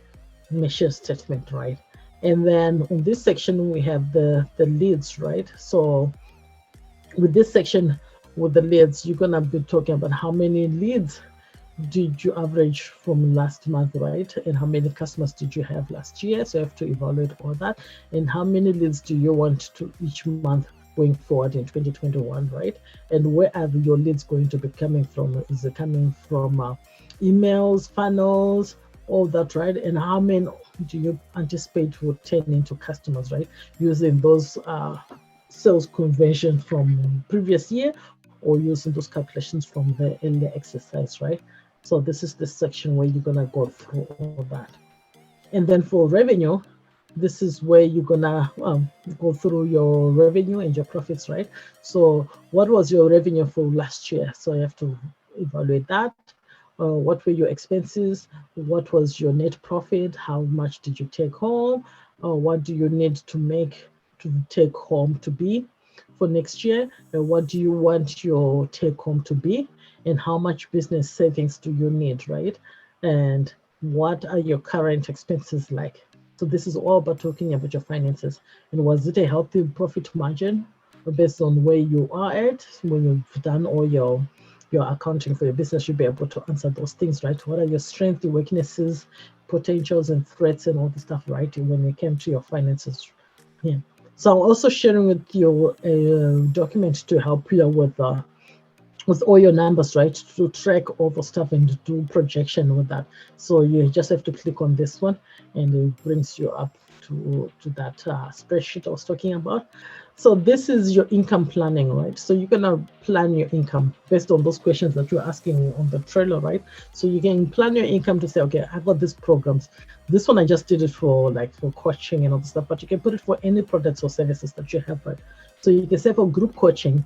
mission statement, right? And then in this section, we have the leads, right? So with this section, with the leads, you're gonna be talking about how many leads did you average from last month, right? And how many customers did you have last year? So you have to evaluate all that. And how many leads do you want to each month going forward in 2021, right? And where are your leads going to be coming from? Is it coming from emails, funnels, all that, right? And how many do you anticipate will turn into customers, right? Using those sales conversion from previous year or using those calculations from the earlier exercise, right? So this is the section where you're gonna go through all that. And then for revenue, this is where you're gonna go through your revenue and your profits, right? So what was your revenue for last year? So you have to evaluate that. What were your expenses? What was your net profit? How much did you take home? What do you need to make to take home to be for next year? What do you want your take home to be? And how much business savings do you need, right? And what are your current expenses like? So this is all about talking about your finances. And was it a healthy profit margin based on where you are at when you've done all your accounting for your business? You'll be able to answer those things, right? What are your strengths, your weaknesses, potentials, and threats, and all the stuff, right? When it came to your finances. Yeah. So I'm also sharing with you a document to help you with all your numbers, right? To track all the stuff and do projection with that. So you just have to click on this one, and it brings you up to that spreadsheet I was talking about. So this is your income planning, right? So you're gonna plan your income based on those questions that you're asking on the trailer, right? So you can plan your income to say, okay, I got these programs. This one I just did it for coaching and all the stuff, but you can put it for any products or services that you have, right? So you can say for group coaching,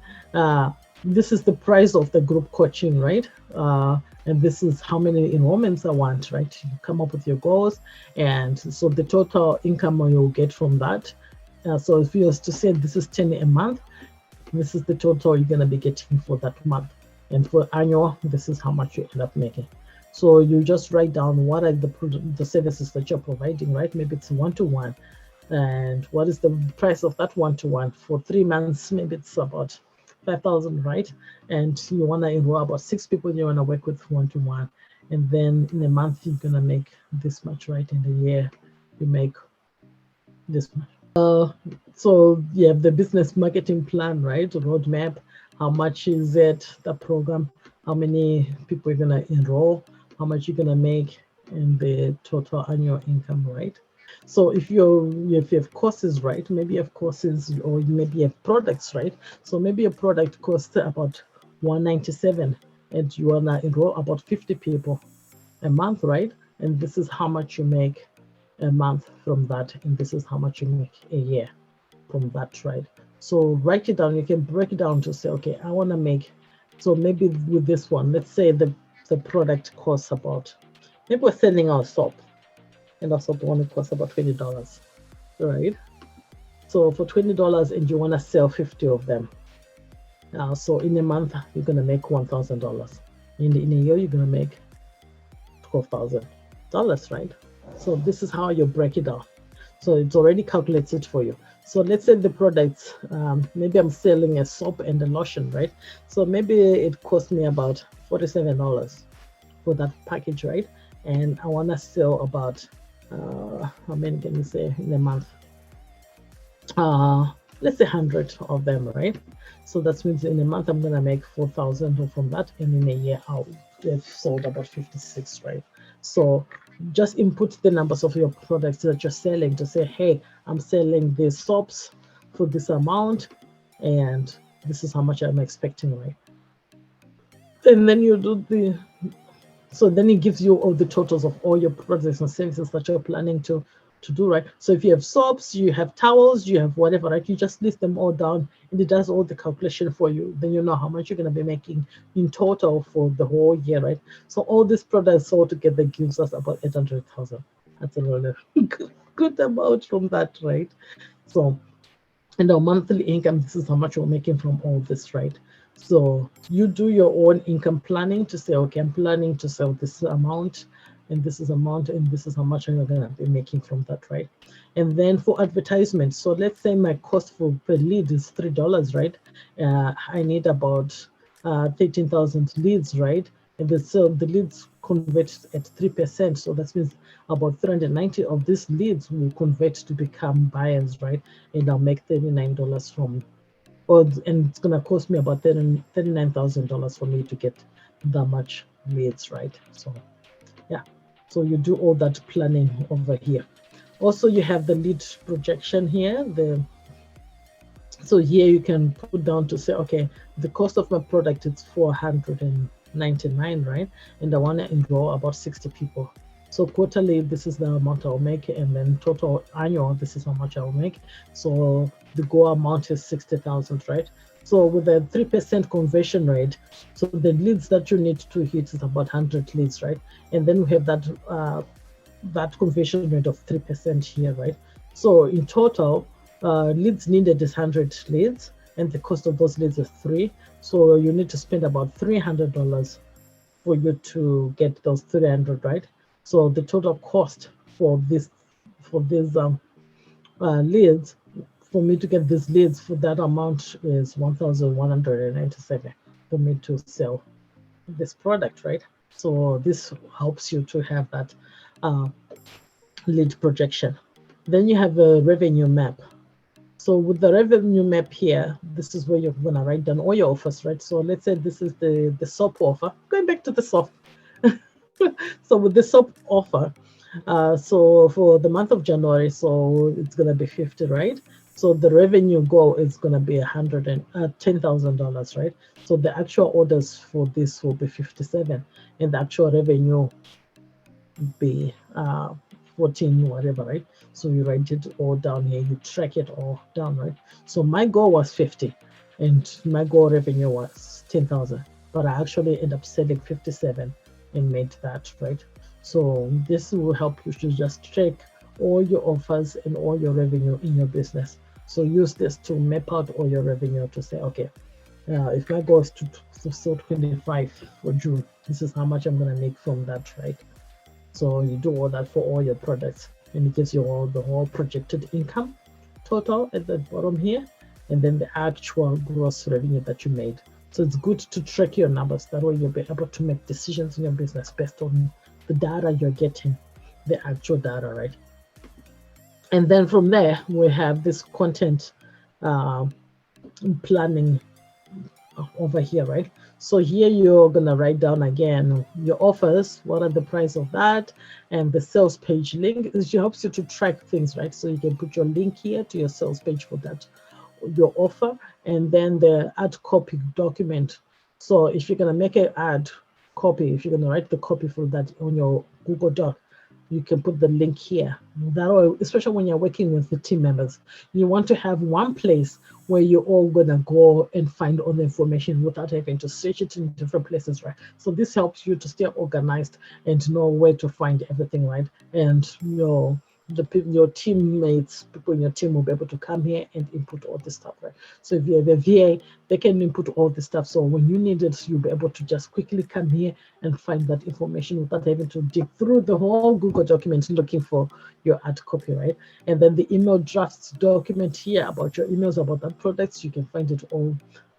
this is the price of the group coaching, right? And this is how many enrollments I want, right? You come up with your goals, and so the total income you'll get from that. So if you was to say this is 10 a month, this is the total you're going to be getting for that month. And for annual, this is how much you end up making. So you just write down what are the services that you're providing, right? Maybe it's one-to-one. And what is the price of that one-to-one? For 3 months, maybe it's about 5,000, right? And you want to enroll about 6 people you want to work with one-to-one. And then in a month, you're going to make this much, right? In a year, you make this much. So you have the business marketing plan, right? Roadmap. How much is it, the program? How many people you're going to enroll? How much you're going to make? And the total annual income, right? So if you have courses, right? Maybe you have courses, or maybe you have products, right? So maybe a product costs about $197, and you wanna enroll about 50 people a month, right? And this is how much you make a month from that, and this is how much you make a year from that, right? So write it down. You can break it down to say, okay, I want to make. So maybe with this one, let's say the product costs about, maybe we're selling our soap, and our soap one costs about $20, right? So for $20, and you want to sell 50 of them. So in a month, you're going to make $1,000. In a year, you're going to make $12,000, right? So this is how you break it down. So it's already calculated for you. So let's say the products, maybe I'm selling a soap and a lotion, right? So maybe it cost me about $47 for that package, right? And I want to sell about, how many can you say in a month? Let's say 100 of them, right? So that means in a month, I'm going to make 4,000 from that. And in a year, I'll have sold about 56, right? So just input the numbers of your products that you're selling to say, hey, I'm selling these soaps for this amount, and this is how much I'm expecting, right? And then you do so then it gives you all the totals of all your products and services that you're planning to to do, right? So if you have soaps, you have towels, you have whatever, right? You just list them all down and it does all the calculation for you. Then you know how much you're going to be making in total for the whole year, right? So all these products all together gives us about 800,000. That's a really good amount from that, right? So, and our monthly income, this is how much we're making from all this, right? So you do your own income planning to say, okay, I'm planning to sell this amount, and this is amount, and this is how much I'm gonna be making from that, right? And then for advertisement, so let's say my cost for per lead is $3, right? I need about 13,000 leads, right? And the leads convert at 3%. So that means about 390 of these leads will convert to become buyers, right? And I'll make $39 from, and it's gonna cost me about $39,000 for me to get that much leads, right? So yeah, so you do all that planning over here. Also, you have the lead projection here. So here you can put down to say, okay, the cost of my product is 499, right? And I want to enroll about 60 people. So quarterly, this is the amount I'll make, and then total annual, this is how much I'll make. So the goal amount is 60,000, right? So with a 3% conversion rate, so the leads that you need to hit is about 100 leads, right? And then we have that conversion rate of 3% here, right? So in total, leads needed is 100 leads, and the cost of those leads is 3. So you need to spend about $300 for you to get those 300, right? So the total cost for these leads, for me to get these leads for that amount is 1,197 for me to sell this product, right? So this helps you to have that lead projection. Then you have a revenue map. So with the revenue map here, this is where you're gonna write down all your offers, right? So let's say this is the soap offer. Going back to the soap. So with the soap offer, so for the month of January, so it's gonna be 50, right? So the revenue goal is gonna be $10,000, right? So the actual orders for this will be 57, and the actual revenue be 14 whatever, right? So you write it all down here, you track it all down, right? So my goal was 50 and my goal revenue was 10,000, but I actually end up selling 57 and made that, right? So this will help you to just track all your offers and all your revenue in your business. So use this to map out all your revenue to say, okay, if my goal is to sell 25 for June, this is how much I'm going to make from that, right? So you do all that for all your products, and it gives you all the whole projected income total at the bottom here, and then the actual gross revenue that you made. So it's good to track your numbers. That way you'll be able to make decisions in your business based on the data you're getting, the actual data, right? And then from there, we have this content planning over here, right? So here you're gonna write down again your offers, what are the price of that, and the sales page link. It helps you to track things, right? So you can put your link here to your sales page for that, your offer, and then the ad copy document. So if you're gonna make an ad copy, if you're gonna write the copy for that on your Google Doc, you can put the link here. That way, especially when you're working with the team members, you want to have one place where you're all gonna go and find all the information without having to search it in different places, right? So this helps you to stay organized and know where to find everything, right? And your teammates, people in your team will be able to come here and input all this stuff, right? So if you have a VA, they can input all this stuff. So when you need it, you'll be able to just quickly come here and find that information without having to dig through the whole Google document looking for your ad copy, right? And then the email drafts document here about your emails about that products, you can find it all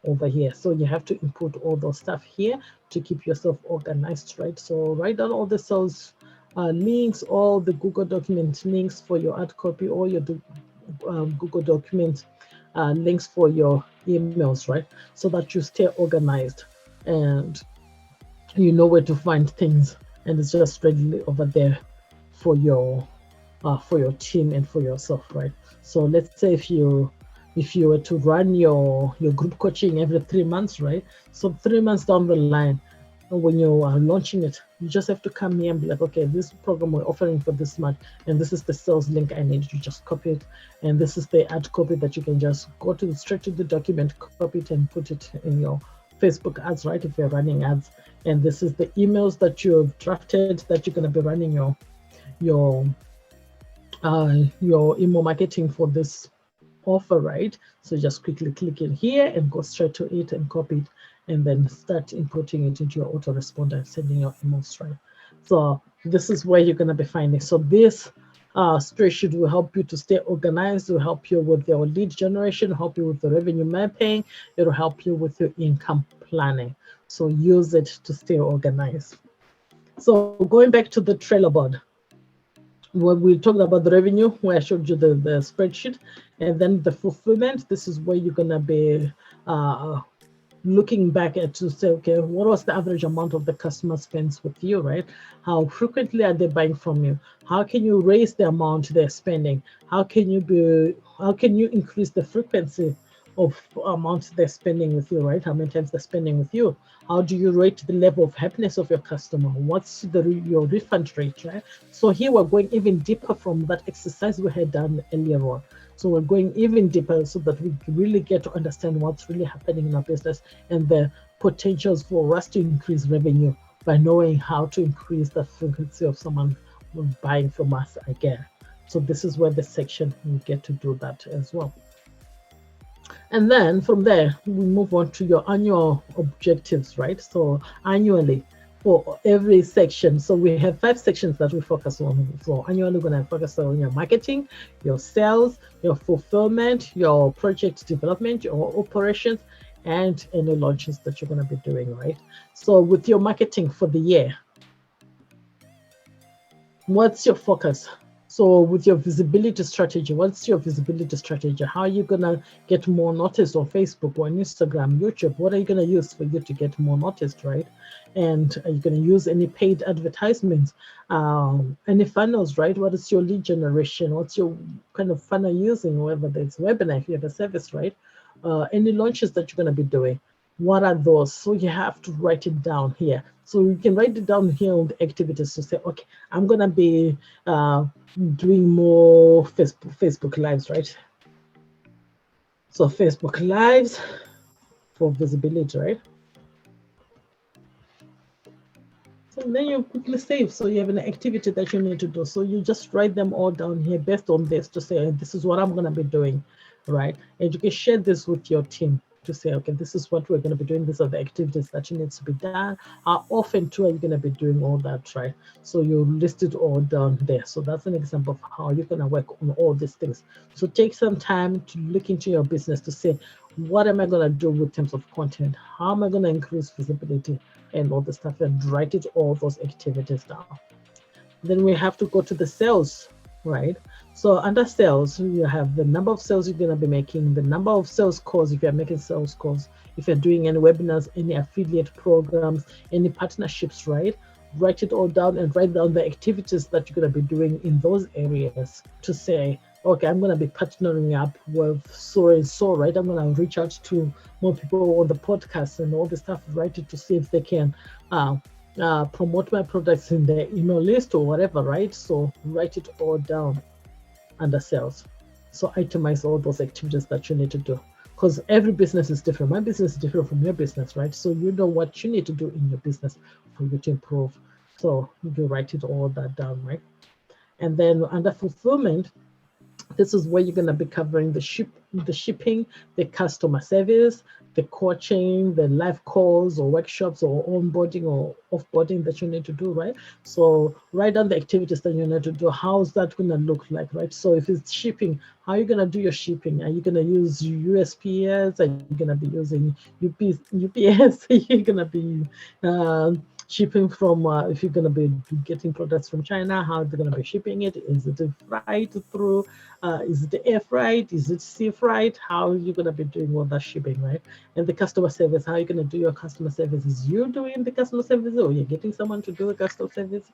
over here. So you have to input all those stuff here to keep yourself organized, right? So write down all the sales links, all the Google document links for your ad copy, all your Google document links for your emails, right? So that you stay organized and you know where to find things, and it's just readily over there for your team and for yourself, right? So let's say if you were to run your group coaching every 3 months, right? So 3 months down the line, when you are launching it, you just have to come here and be like, okay, this program we're offering for this month, and this is the sales link I need. You just copy it, and this is the ad copy that you can just go to straight to the document, copy it, and put it in your Facebook ads, right? If you're running ads, and this is the emails that you've drafted that you're going to be running your email marketing for this offer, right? So just quickly click in here and go straight to it and copy it, and then start inputting it into your autoresponder and sending your emails, right? So this is where you're going to be finding. So this spreadsheet will help you to stay organized, will help you with your lead generation, help you with the revenue mapping, it'll help you with your income planning. So use it to stay organized. So going back to the Trello board, when we talked about the revenue, where I showed you the spreadsheet, and then the fulfillment, this is where you're going to be looking back at to say, okay, what was the average amount of the customer spends with you, right? How frequently are they buying from you? How can you raise the amount they're spending? How can you increase the frequency of amount they're spending with you, right? How many times they're spending with you? How do you rate the level of happiness of your customer? What's your refund rate, right? So here we're going even deeper from that exercise we had done earlier on. So we're going even deeper so that we really get to understand what's really happening in our business and the potentials for us to increase revenue by knowing how to increase the frequency of someone buying from us again. So this is where the section we get to do that as well. And then from there, we move on to your annual objectives, right? So annually for every section. So we have 5 sections that we focus on. So annually, we're going to focus on your marketing, your sales, your fulfillment, your project development, your operations, and any launches that you're going to be doing, right? So with your marketing for the year, what's your focus? So with your visibility strategy, what's your visibility strategy? How are you going to get more noticed on Facebook or on Instagram, YouTube? What are you going to use for you to get more noticed, right? And are you going to use any paid advertisements, any funnels, right? What is your lead generation? What's your kind of funnel using, whether it's webinar, if you have a service, right? Any launches that you're going to be doing. What are those? So you have to write it down here. So you can write it down here on the activities to say, okay, I'm going to be doing more Facebook Lives, right? So Facebook Lives for visibility, right? So then you quickly save. So you have an activity that you need to do. So you just write them all down here based on this to say, this is what I'm going to be doing, right? And you can share this with your team to say, okay, this is what we're going to be doing. These are the activities that need to be done. How often too are you going to be doing all that, right? So you list it all down there. So that's an example of how you're going to work on all these things. So take some time to look into your business to say, what am I going to do with terms of content? How am I going to increase visibility and all the stuff, and write it all those activities down. Then we have to go to the sales, right? So under sales, you have the number of sales you're going to be making, the number of sales calls if you're making sales calls, if you're doing any webinars, any affiliate programs, any partnerships, right? Write it all down and write down the activities that you're going to be doing in those areas to say, okay, I'm going to be partnering up with so and so, right? I'm going to reach out to more people on the podcast and all the stuff, write it to see if they can promote my products in their email list or whatever, right? So write it all down under sales. So itemize all those activities that you need to do, because every business is different. My business is different from your business, right? So you know what you need to do in your business for you to improve. So you write it all that down, right? And then under fulfillment, this is where you're going to be covering the shipping, the customer service, the coaching, the live calls or workshops or onboarding or offboarding that you need to do, right? So write down the activities that you need to do. How's that going to look like, right? So if it's shipping, how are you going to do your shipping? Are you going to use USPS? Are you going to be using UPS? Are you going to be shipping from, if you're going to be getting products from China, how they're going to be shipping it? Is it a freight through? Is it air freight? Is it sea freight? How are you going to be doing all that shipping, right? And the customer service, how are you going to do your customer service? Is you doing the customer service or you're getting someone to do the customer service?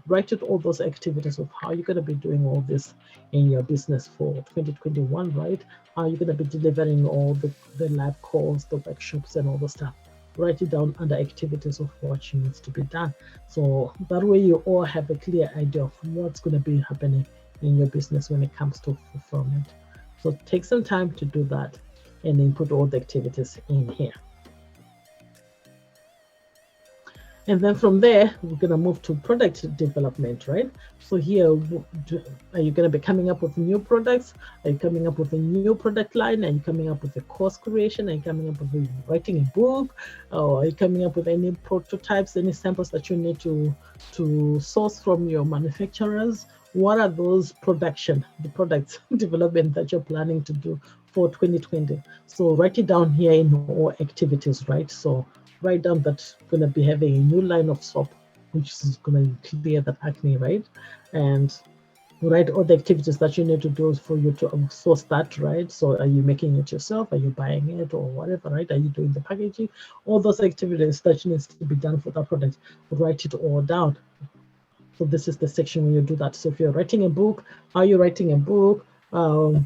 Write it all those activities of how you're going to be doing all this in your business for 2021, right? How are you going to be delivering all the live calls, the workshops and all the stuff? write it down under activities of what needs to be done. So that way you all have a clear idea of what's going to be happening in your business when it comes to fulfillment. So take some time to do that and then put all the activities in here. And then from there, we're going to move to product development, right? So here, are you going to be coming up with new products? Are you coming up with a new product line? Are you coming up with a course creation? Are you coming up with writing a book? Or are you coming up with any prototypes, any samples that you need to source from your manufacturers? What are those the products development that you're planning to do for 2020? So write it down here in all activities, right? So write down that going to be having a new line of soap, which is going to clear that acne, right? And write all the activities that you need to do for you to source that, right? So are you making it yourself? Are you buying it or whatever, right? Are you doing the packaging? All those activities that needs to be done for that product, write it all down. So this is the section where you do that. So if you're writing a book, how are you writing a book? How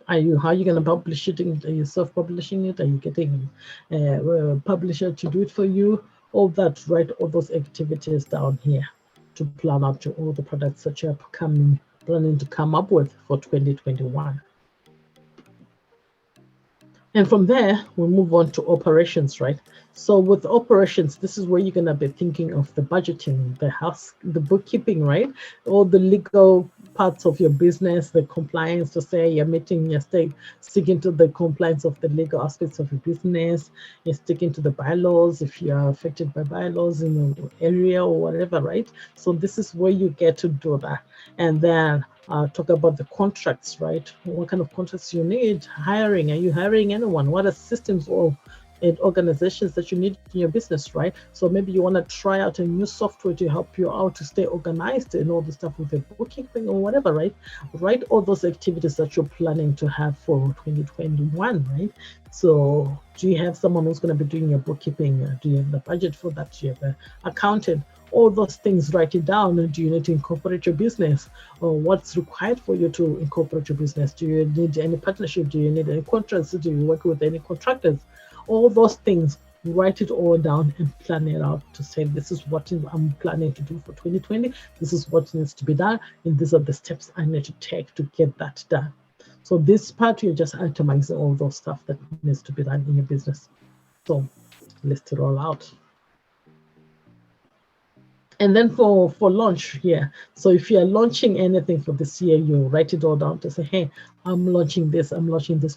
are you going to publish it? Are you self-publishing it? Are you getting a publisher to do it for you? All that, write all those activities down here to plan out to all the products that you're planning to come up with for 2021. And from there, we'll move on to operations, right? So with operations, this is where you're going to be thinking of the budgeting, the bookkeeping, right? All the legal parts of your business, the compliance, to say you're sticking to the compliance of the legal aspects of your business, you're sticking to the bylaws if you are affected by bylaws in your area or whatever, right? So this is where you get to do that. And then talk about the contracts, right? What kind of contracts you need? Hiring, are you hiring anyone? What are systems or organizations that you need in your business, right? So maybe you want to try out a new software to help you out to stay organized and all the stuff with the bookkeeping or whatever, right? Write all those activities that you're planning to have for 2021, right? So do you have someone who's going to be doing your bookkeeping? Do you have the budget for that? Do you have an accountant? All those things, write it down. Do you need to incorporate your business? Or what's required for you to incorporate your business? Do you need any partnership? Do you need any contracts? Do you work with any contractors? All those things, write it all down and plan it out to say, this is what I'm planning to do for 2020. This is what needs to be done. And these are the steps I need to take to get that done. So this part, you're just itemizing all those stuff that needs to be done in your business. So list it all out. And then for launch, yeah. So if you're launching anything for this year, you write it all down to say, hey, I'm launching this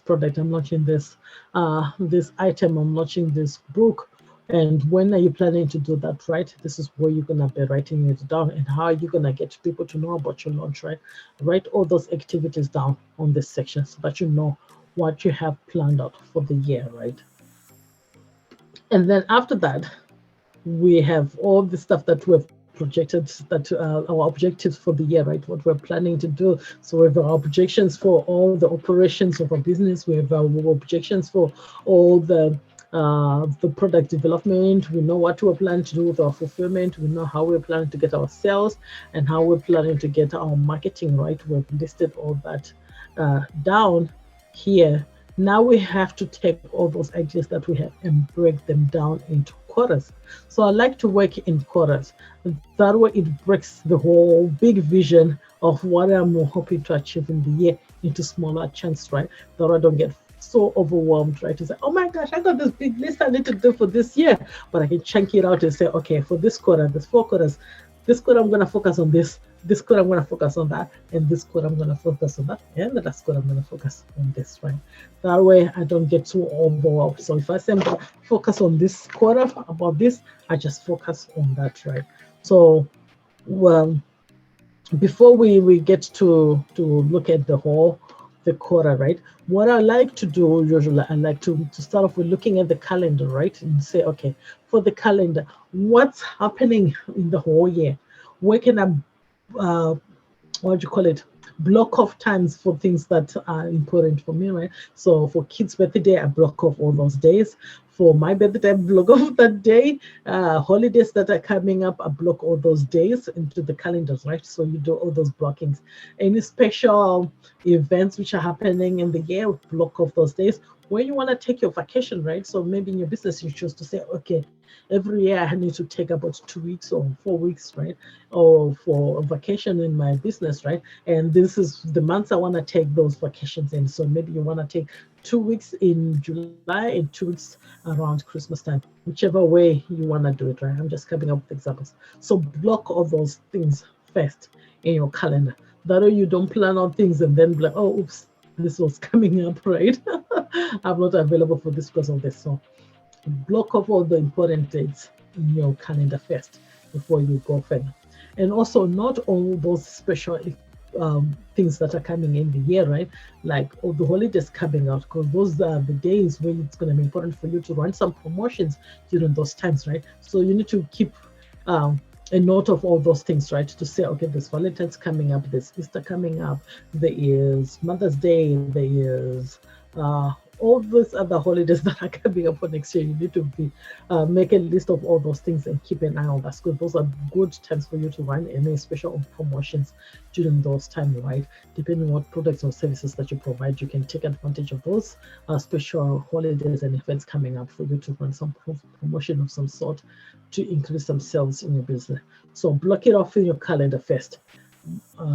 product, I'm launching this item, I'm launching this book. And when are you planning to do that, right? This is where you're gonna be writing it down, and how are you gonna get people to know about your launch, right? Write all those activities down on this section so that you know what you have planned out for the year, right? And then after that, we have all the stuff that we've projected, that our objectives for the year, right? What we're planning to do. So we have our projections for all the operations of our business. We have our projections for all the product development. We know what we're planning to do with our fulfillment. We know how we're planning to get our sales and how we're planning to get our marketing, right? We've listed all that down here. Now we have to take all those ideas that we have and break them down into quarters. So I like to work in quarters. That way it breaks the whole big vision of what I'm hoping to achieve in the year into smaller chunks, right? That I don't get so overwhelmed, right? To say, oh my gosh, I got this big list I need to do for this year. But I can chunk it out and say, okay, for this quarter, there's 4 quarters. This quarter I'm going to focus on this. This quarter I'm going to focus on that, and this quarter I'm going to focus on that, and the last quarter I'm going to focus on this, right? That way I don't get too overwhelmed. So if I say I'm going to focus on this quarter about this, I just focus on that, right? So, well, before we get to look at the quarter, right? What I like to do usually, I like to start off with looking at the calendar, right? And say, okay, for the calendar, what's happening in the whole year? Where can I, what do you call it? block off times for things that are important for me, right? So for kids' birthday, I block off all those days. For my birthday, I block off that day. Holidays that are coming up, I block all those days into the calendars, right? So you do all those blockings. Any special events which are happening in the year, block off those days. When you want to take your vacation, right? So maybe in your business, you choose to say, okay, every year I need to take about 2 weeks or 4 weeks, right? Or for a vacation in my business, right? And this is the months I want to take those vacations in. So maybe you want to take 2 weeks in July and 2 weeks around Christmas time, whichever way you want to do it, right? I'm just coming up with examples. So block all those things first in your calendar. That way you don't plan on things and then be like, oh, oops, this was coming up, right? I'm not available for this because of this. So block off all the important dates in your calendar first before you go further. And also, not all those special things that are coming in the year, right? Like all the holidays coming out, because those are the days when it's going to be important for you to run some promotions during those times, right? So you need to keep a note of all those things, right? To say, okay, there's Valentine's coming up, there's Easter coming up, there is Mother's Day, there is all those other holidays that are coming up for next year. You need to be make a list of all those things and keep an eye on that, because those are good times for you to run any special promotions during those times, right? Depending on what products or services that you provide, you can take advantage of those special holidays and events coming up for you to run some promotion of some sort to increase some sales in your business. So block it off in your calendar first.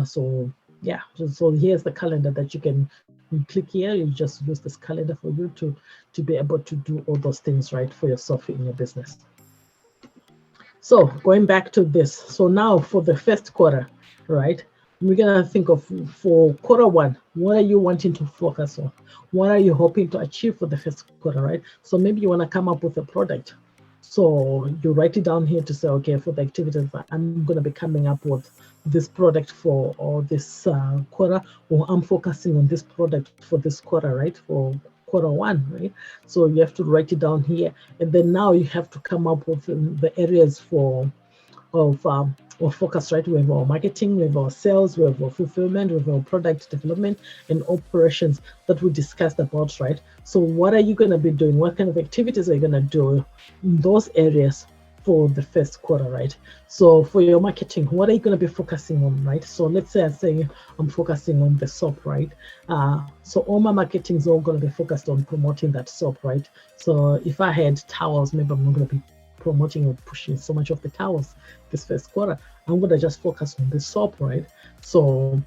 So yeah, so here's the calendar that you click here. You just use this calendar for you to be able to do all those things, right, for yourself in your business. So going back to this, so now for the first quarter, right, we're gonna think of, for quarter one, what are you wanting to focus on? What are you hoping to achieve for the first quarter, right? So maybe you want to come up with a product. So you write it down here to say, okay, for the activities that I'm going to be coming up with this product for, or this quarter, or I'm focusing on this product for this quarter, right? For quarter one, right? So you have to write it down here, and then now you have to come up with the areas of focus, right? We have our marketing, we have our sales, we have our fulfillment, we have our product development and operations that we discussed about, right? So what are you going to be doing? What kind of activities are you going to do in those areas for the first quarter, right? So for your marketing, what are you going to be focusing on, right? So let's say I say I'm focusing on the soap, right? So all my marketing is all going to be focused on promoting that soap, right? So if I had towels, maybe I'm not going to be promoting or pushing so much of the towels this first quarter. I'm going to just focus on the soap, right? So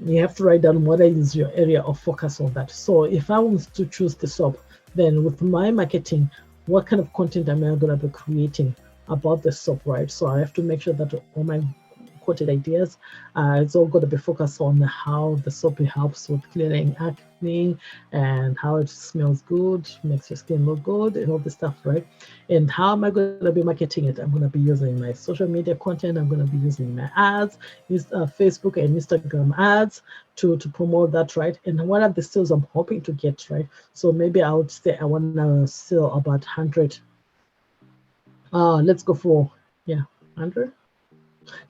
you have to write down what is your area of focus on that. So if I want to choose the soap, then with my marketing, what kind of content am I going to be creating about the soap, right? So I have to make sure that all my quoted ideas, it's all going to be focused on how the soap helps with clearing acne and how it smells good, makes your skin look good, and all this stuff, right? And how am I going to be marketing it? I'm going to be using my social media content. I'm going to be using my ads, Facebook and Instagram ads to promote that, right? And what are the sales I'm hoping to get, right? So maybe I would say I want to sell about 100. Let's go for, 100.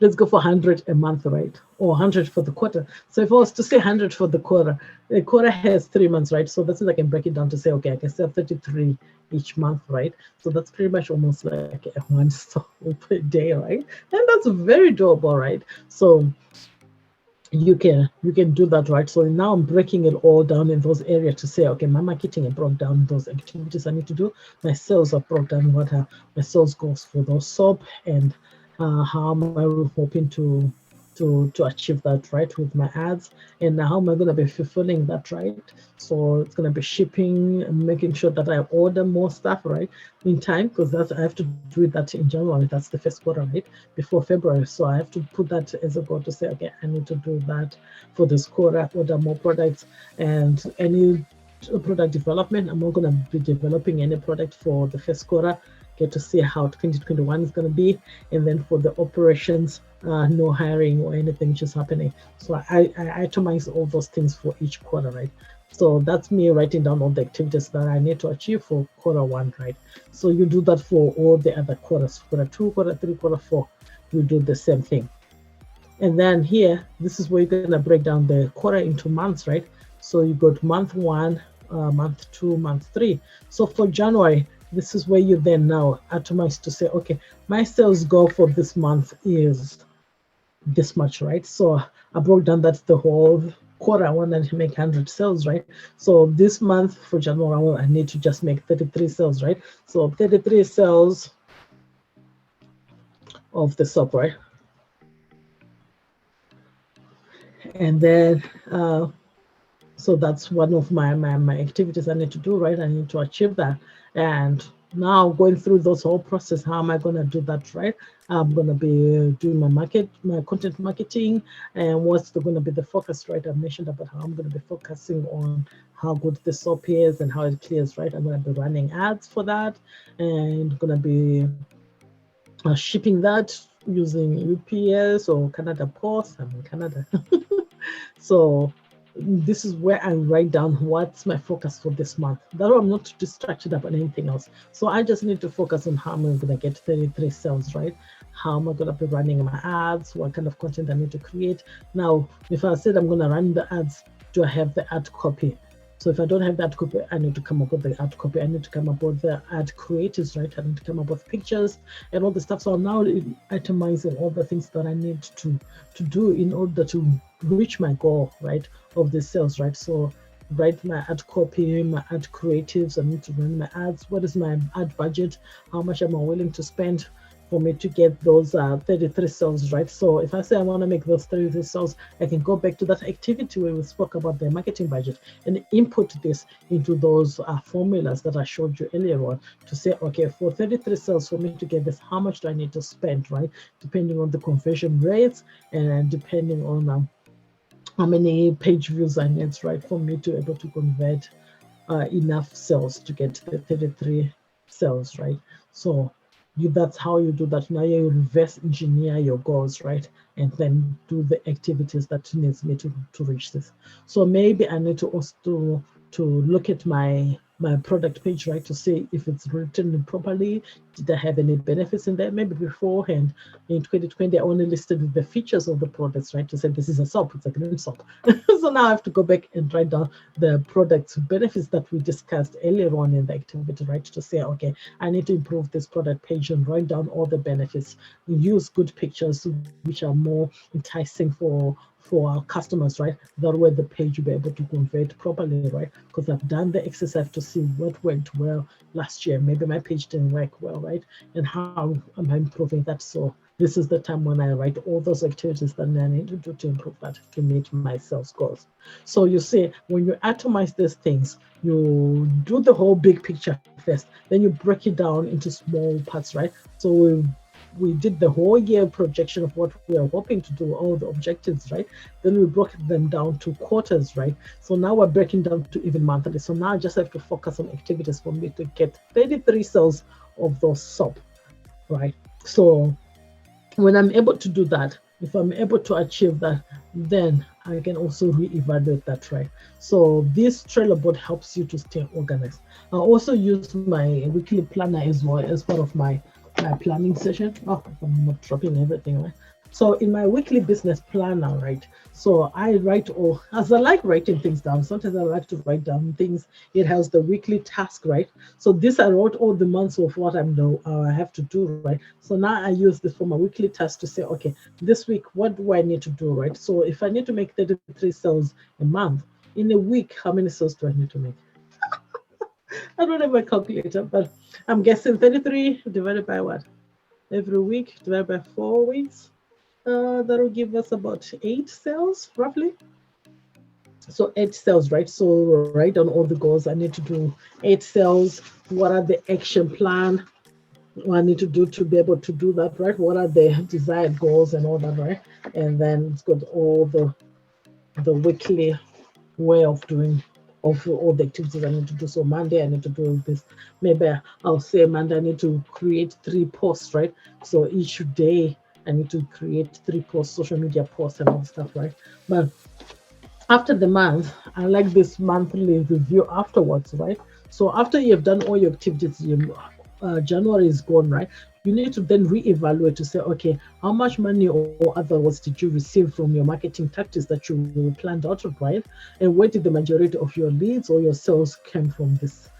Let's go for 100 a month, right? Or 100 for the quarter. So if I was to say 100 for the quarter has 3 months, right? So that's when I can break it down to say, okay, I can sell 33 each month, right? So that's pretty much almost like a one stop per day, right? And that's very doable, right? So you can do that, right? So now I'm breaking it all down in those areas to say, okay, my marketing, I broke down those activities I need to do. My sales, I broke down what are my sales goals for those soap, and how am I hoping to achieve that, right, with my ads, and how am I going to be fulfilling that, right? So it's going to be shipping and making sure that I order more stuff, right, in time, because that's, I have to do that in January. That's the first quarter, right, before February. So I have to put that as a goal to say, okay, I need to do that for this quarter, order more products, and any product development, I'm not going to be developing any product for the first quarter. Get to see how 2021 is going to be, and then for the operations, no hiring or anything which is happening. So I itemize all those things for each quarter, right? So that's me writing down all the activities that I need to achieve for quarter one, right? So you do that for all the other quarters, quarter two, quarter three, quarter four, you do the same thing. And then here, this is where you're going to break down the quarter into months, right? So you got month one, month two, month three. So for January, this is where you then now atomize to say, okay, my sales goal for this month is this much, right? So I broke down that's the whole quarter. I wanted to make 100 sales, right? So this month for January, I need to just make 33 sales, right? So 33 sales of the soap, right? And then so that's one of my activities I need to do, right? I need to achieve that. And now going through those whole process, how am I going to do that, right? I'm going to be doing my content marketing, and what's going to be the focus, right? I mentioned about how I'm going to be focusing on how good the soap is and how it clears, right? I'm going to be running ads for that, and going to be shipping that using UPS or Canada Post. I'm in Canada. So this is where I write down what's my focus for this month. That way I'm not distracted about anything else. So I just need to focus on how I'm going to get 33 sales, right? How am I going to be running my ads? What kind of content I need to create? Now, if I said I'm going to run the ads, do I have the ad copy? So if I don't have that copy, I need to come up with the ad copy. I need to come up with the ad creatives, right? I need to come up with pictures and all the stuff. So I'm now itemizing all the things that I need to do in order to reach my goal, right, of the sales, right? So write my ad copy, my ad creatives. I need to run my ads. What is my ad budget? How much am I willing to spend for me to get those 33 sales, right? So if I say I want to make those 33 sales, I can go back to that activity where we spoke about the marketing budget and input this into those formulas that I showed you earlier on to say, okay, for 33 sales, for me to get this, how much do I need to spend, right? Depending on the conversion rates and depending on how many page views I need, right, for me to be able to convert enough sales to get the 33 sales, right? So that's how you do that. Now you reverse engineer your goals, right? And then do the activities that needs me to reach this. So maybe I need to also to look at my product page, right, to see if it's written properly. Did I have any benefits in there? Maybe beforehand in 2020, I only listed the features of the products, right, to say this is a soap, it's a green soap. So now I have to go back and write down the product's benefits that we discussed earlier on in the activity, right, to say, okay, I need to improve this product page and write down all the benefits. Use good pictures which are more enticing for our customers, right? That way the page will be able to convert properly, right? Because I've done the exercise to see what went well last year. Maybe my page didn't work well, right? And how am I improving that? So this is the time when I write all those activities that I need to do to improve that, to meet my sales goals. So you see, when you atomize these things, you do the whole big picture first, then you break it down into small parts, right? So we did the whole year projection of what we are hoping to do, all the objectives, right? Then we broke them down to quarters, right? So now we're breaking down to even monthly. So now I just have to focus on activities for me to get 33 sales of those soap, right? So when I'm able to do that, if I'm able to achieve that, then I can also reevaluate that, right? So this Trello board helps you to stay organized. I also use my weekly planner as well as part of my planning session. Oh, I'm not dropping everything, right? So in my weekly business planner, right? So I write all, as I like writing things down, sometimes I like to write down things. It has the weekly task, right? So this I wrote all the months of what I have to do, right? So now I use this for my weekly task to say, okay, this week, what do I need to do, right? So if I need to make 33 sales a month, in a week, how many sales do I need to make? I don't have a calculator, but I'm guessing 33 divided by what? Every week divided by 4 weeks. That'll give us about 8 cells roughly. So 8 cells, right? So write down all the goals. I need to do 8 cells. What are the action plan? What I need to do to be able to do that, right? What are the desired goals and all that, right? And then it's got all the weekly way of doing of all the activities I need to do. So Monday I need to do this. Maybe I'll say Monday I need to create 3 posts, right? So each day I need to create 3 posts, social media posts and all stuff, right? But after the month, I like this monthly review afterwards, right? So after you've done all your activities, January is gone, right? you need to then reevaluate to say, okay, how much money or otherwise did you receive from your marketing tactics that you planned out of, right? And where did the majority of your leads or your sales came from this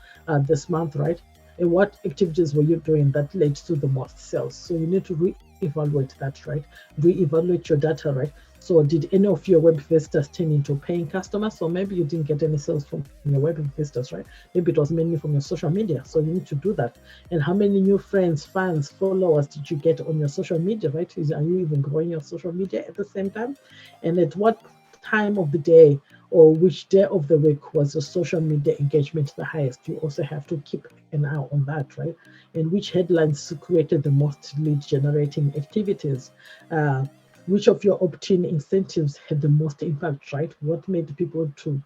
month, right? And what activities were you doing that led to the most sales? So you need to reevaluate that, right? Reevaluate your data, right? So did any of your web visitors turn into paying customers? So maybe you didn't get any sales from your web visitors, right? Maybe it was mainly from your social media. So you need to do that. And how many new friends, fans, followers did you get on your social media, right? Are you even growing your social media at the same time? And at what time of the day or which day of the week was your social media engagement the highest? You also have to keep an eye on that, right? And which headlines created the most lead generating activities? Uh, which of your opt-in incentives had the most impact, right? What made people to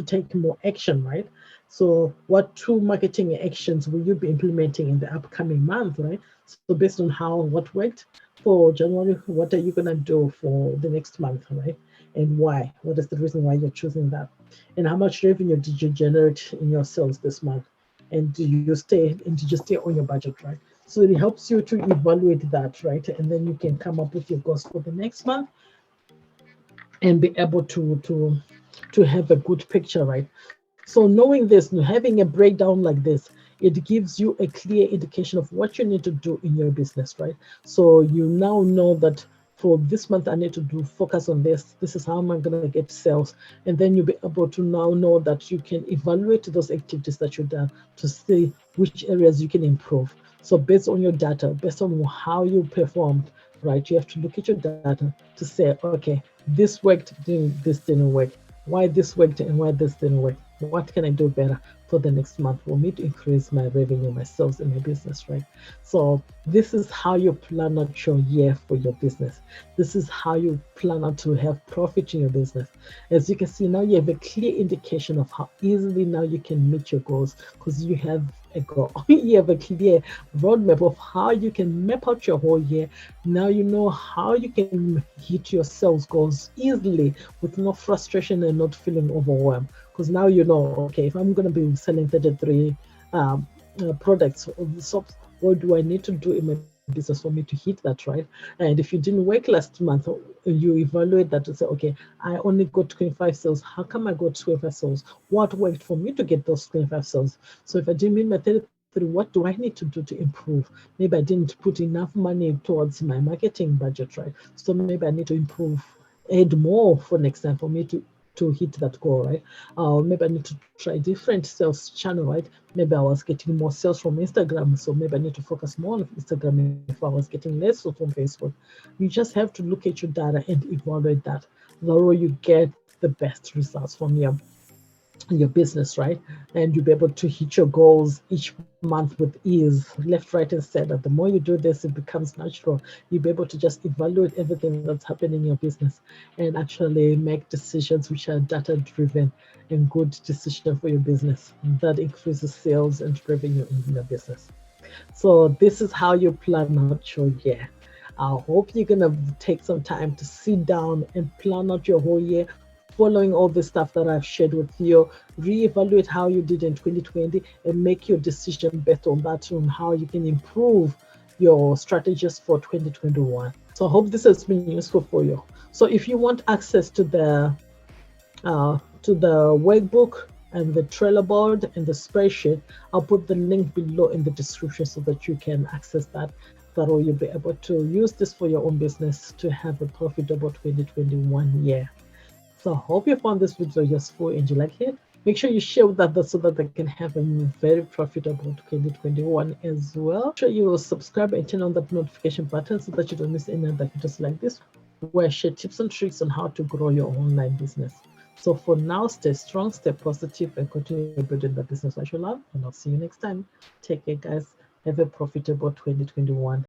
take more action, right? So what two marketing actions will you be implementing in the upcoming month, right? So based on what worked for January, what are you gonna do for the next month, right? And why? What is the reason why you're choosing that? And how much revenue did you generate in your sales this month? And did you stay on your budget, right? So it helps you to evaluate that, right? And then you can come up with your goals for the next month and be able to have a good picture, right? So knowing this, having a breakdown like this, it gives you a clear indication of what you need to do in your business, right? So you now know that for this month I need to do focus on this. This is how I'm going to get sales, and then you'll be able to now know that you can evaluate those activities that you've done to see which areas you can improve. So based on your data, based on how you performed, right, you have to look at your data to say, okay, this worked, this didn't work, why this worked and why this didn't work. What can I do better for the next month for me to increase my revenue, my sales, and my business, right? So this is how you plan out your year for your business. This is how you plan out to have profit in your business. As you can see now, you have a clear indication of how easily now you can meet your goals because you have a goal. You have a clear roadmap of how you can map out your whole year. Now you know how you can hit your sales goals easily with no frustration and not feeling overwhelmed. Because now you know, okay, if I'm going to be selling 33 products of the soaps, what do I need to do in my business for me to hit that, right? And if you didn't work last month, you evaluate that to say, okay, I only got 25 sales. How come I got 25 sales? What worked for me to get those 25 sales? So if I didn't meet my 33, what do I need to do to improve? Maybe I didn't put enough money towards my marketing budget, right? So maybe I need to improve, add more for next time for me to hit that goal, right? Maybe I need to try different sales channel, right? Maybe I was getting more sales from Instagram, so maybe I need to focus more on Instagram if I was getting less from Facebook. You just have to look at your data and evaluate that. The way you get the best results from your business, right? And you'll be able to hit your goals each month with ease, left, right, and center. The more you do this, it becomes natural. You'll be able to just evaluate everything that's happening in your business and actually make decisions which are data driven and good decision for your business that increases sales and revenue in your business. So this is how you plan out your year. I hope you're gonna take some time to sit down and plan out your whole year, following all the stuff that I've shared with you, reevaluate how you did in 2020 and make your decision based on that, on how you can improve your strategies for 2021. So I hope this has been useful for you. So if you want access to the workbook and the trailer board and the spreadsheet, I'll put the link below in the description so that you can access that. That way you'll be able to use this for your own business to have a profitable 2021 year. So I hope you found this video useful and you like it. Make sure you share with others so that they can have a very profitable 2021 as well. Make sure you will subscribe and turn on that notification button so that you don't miss any other videos like this, where I share tips and tricks on how to grow your online business. So for now, stay strong, stay positive, and continue building the business that you love. And I'll see you next time. Take care, guys. Have a profitable 2021.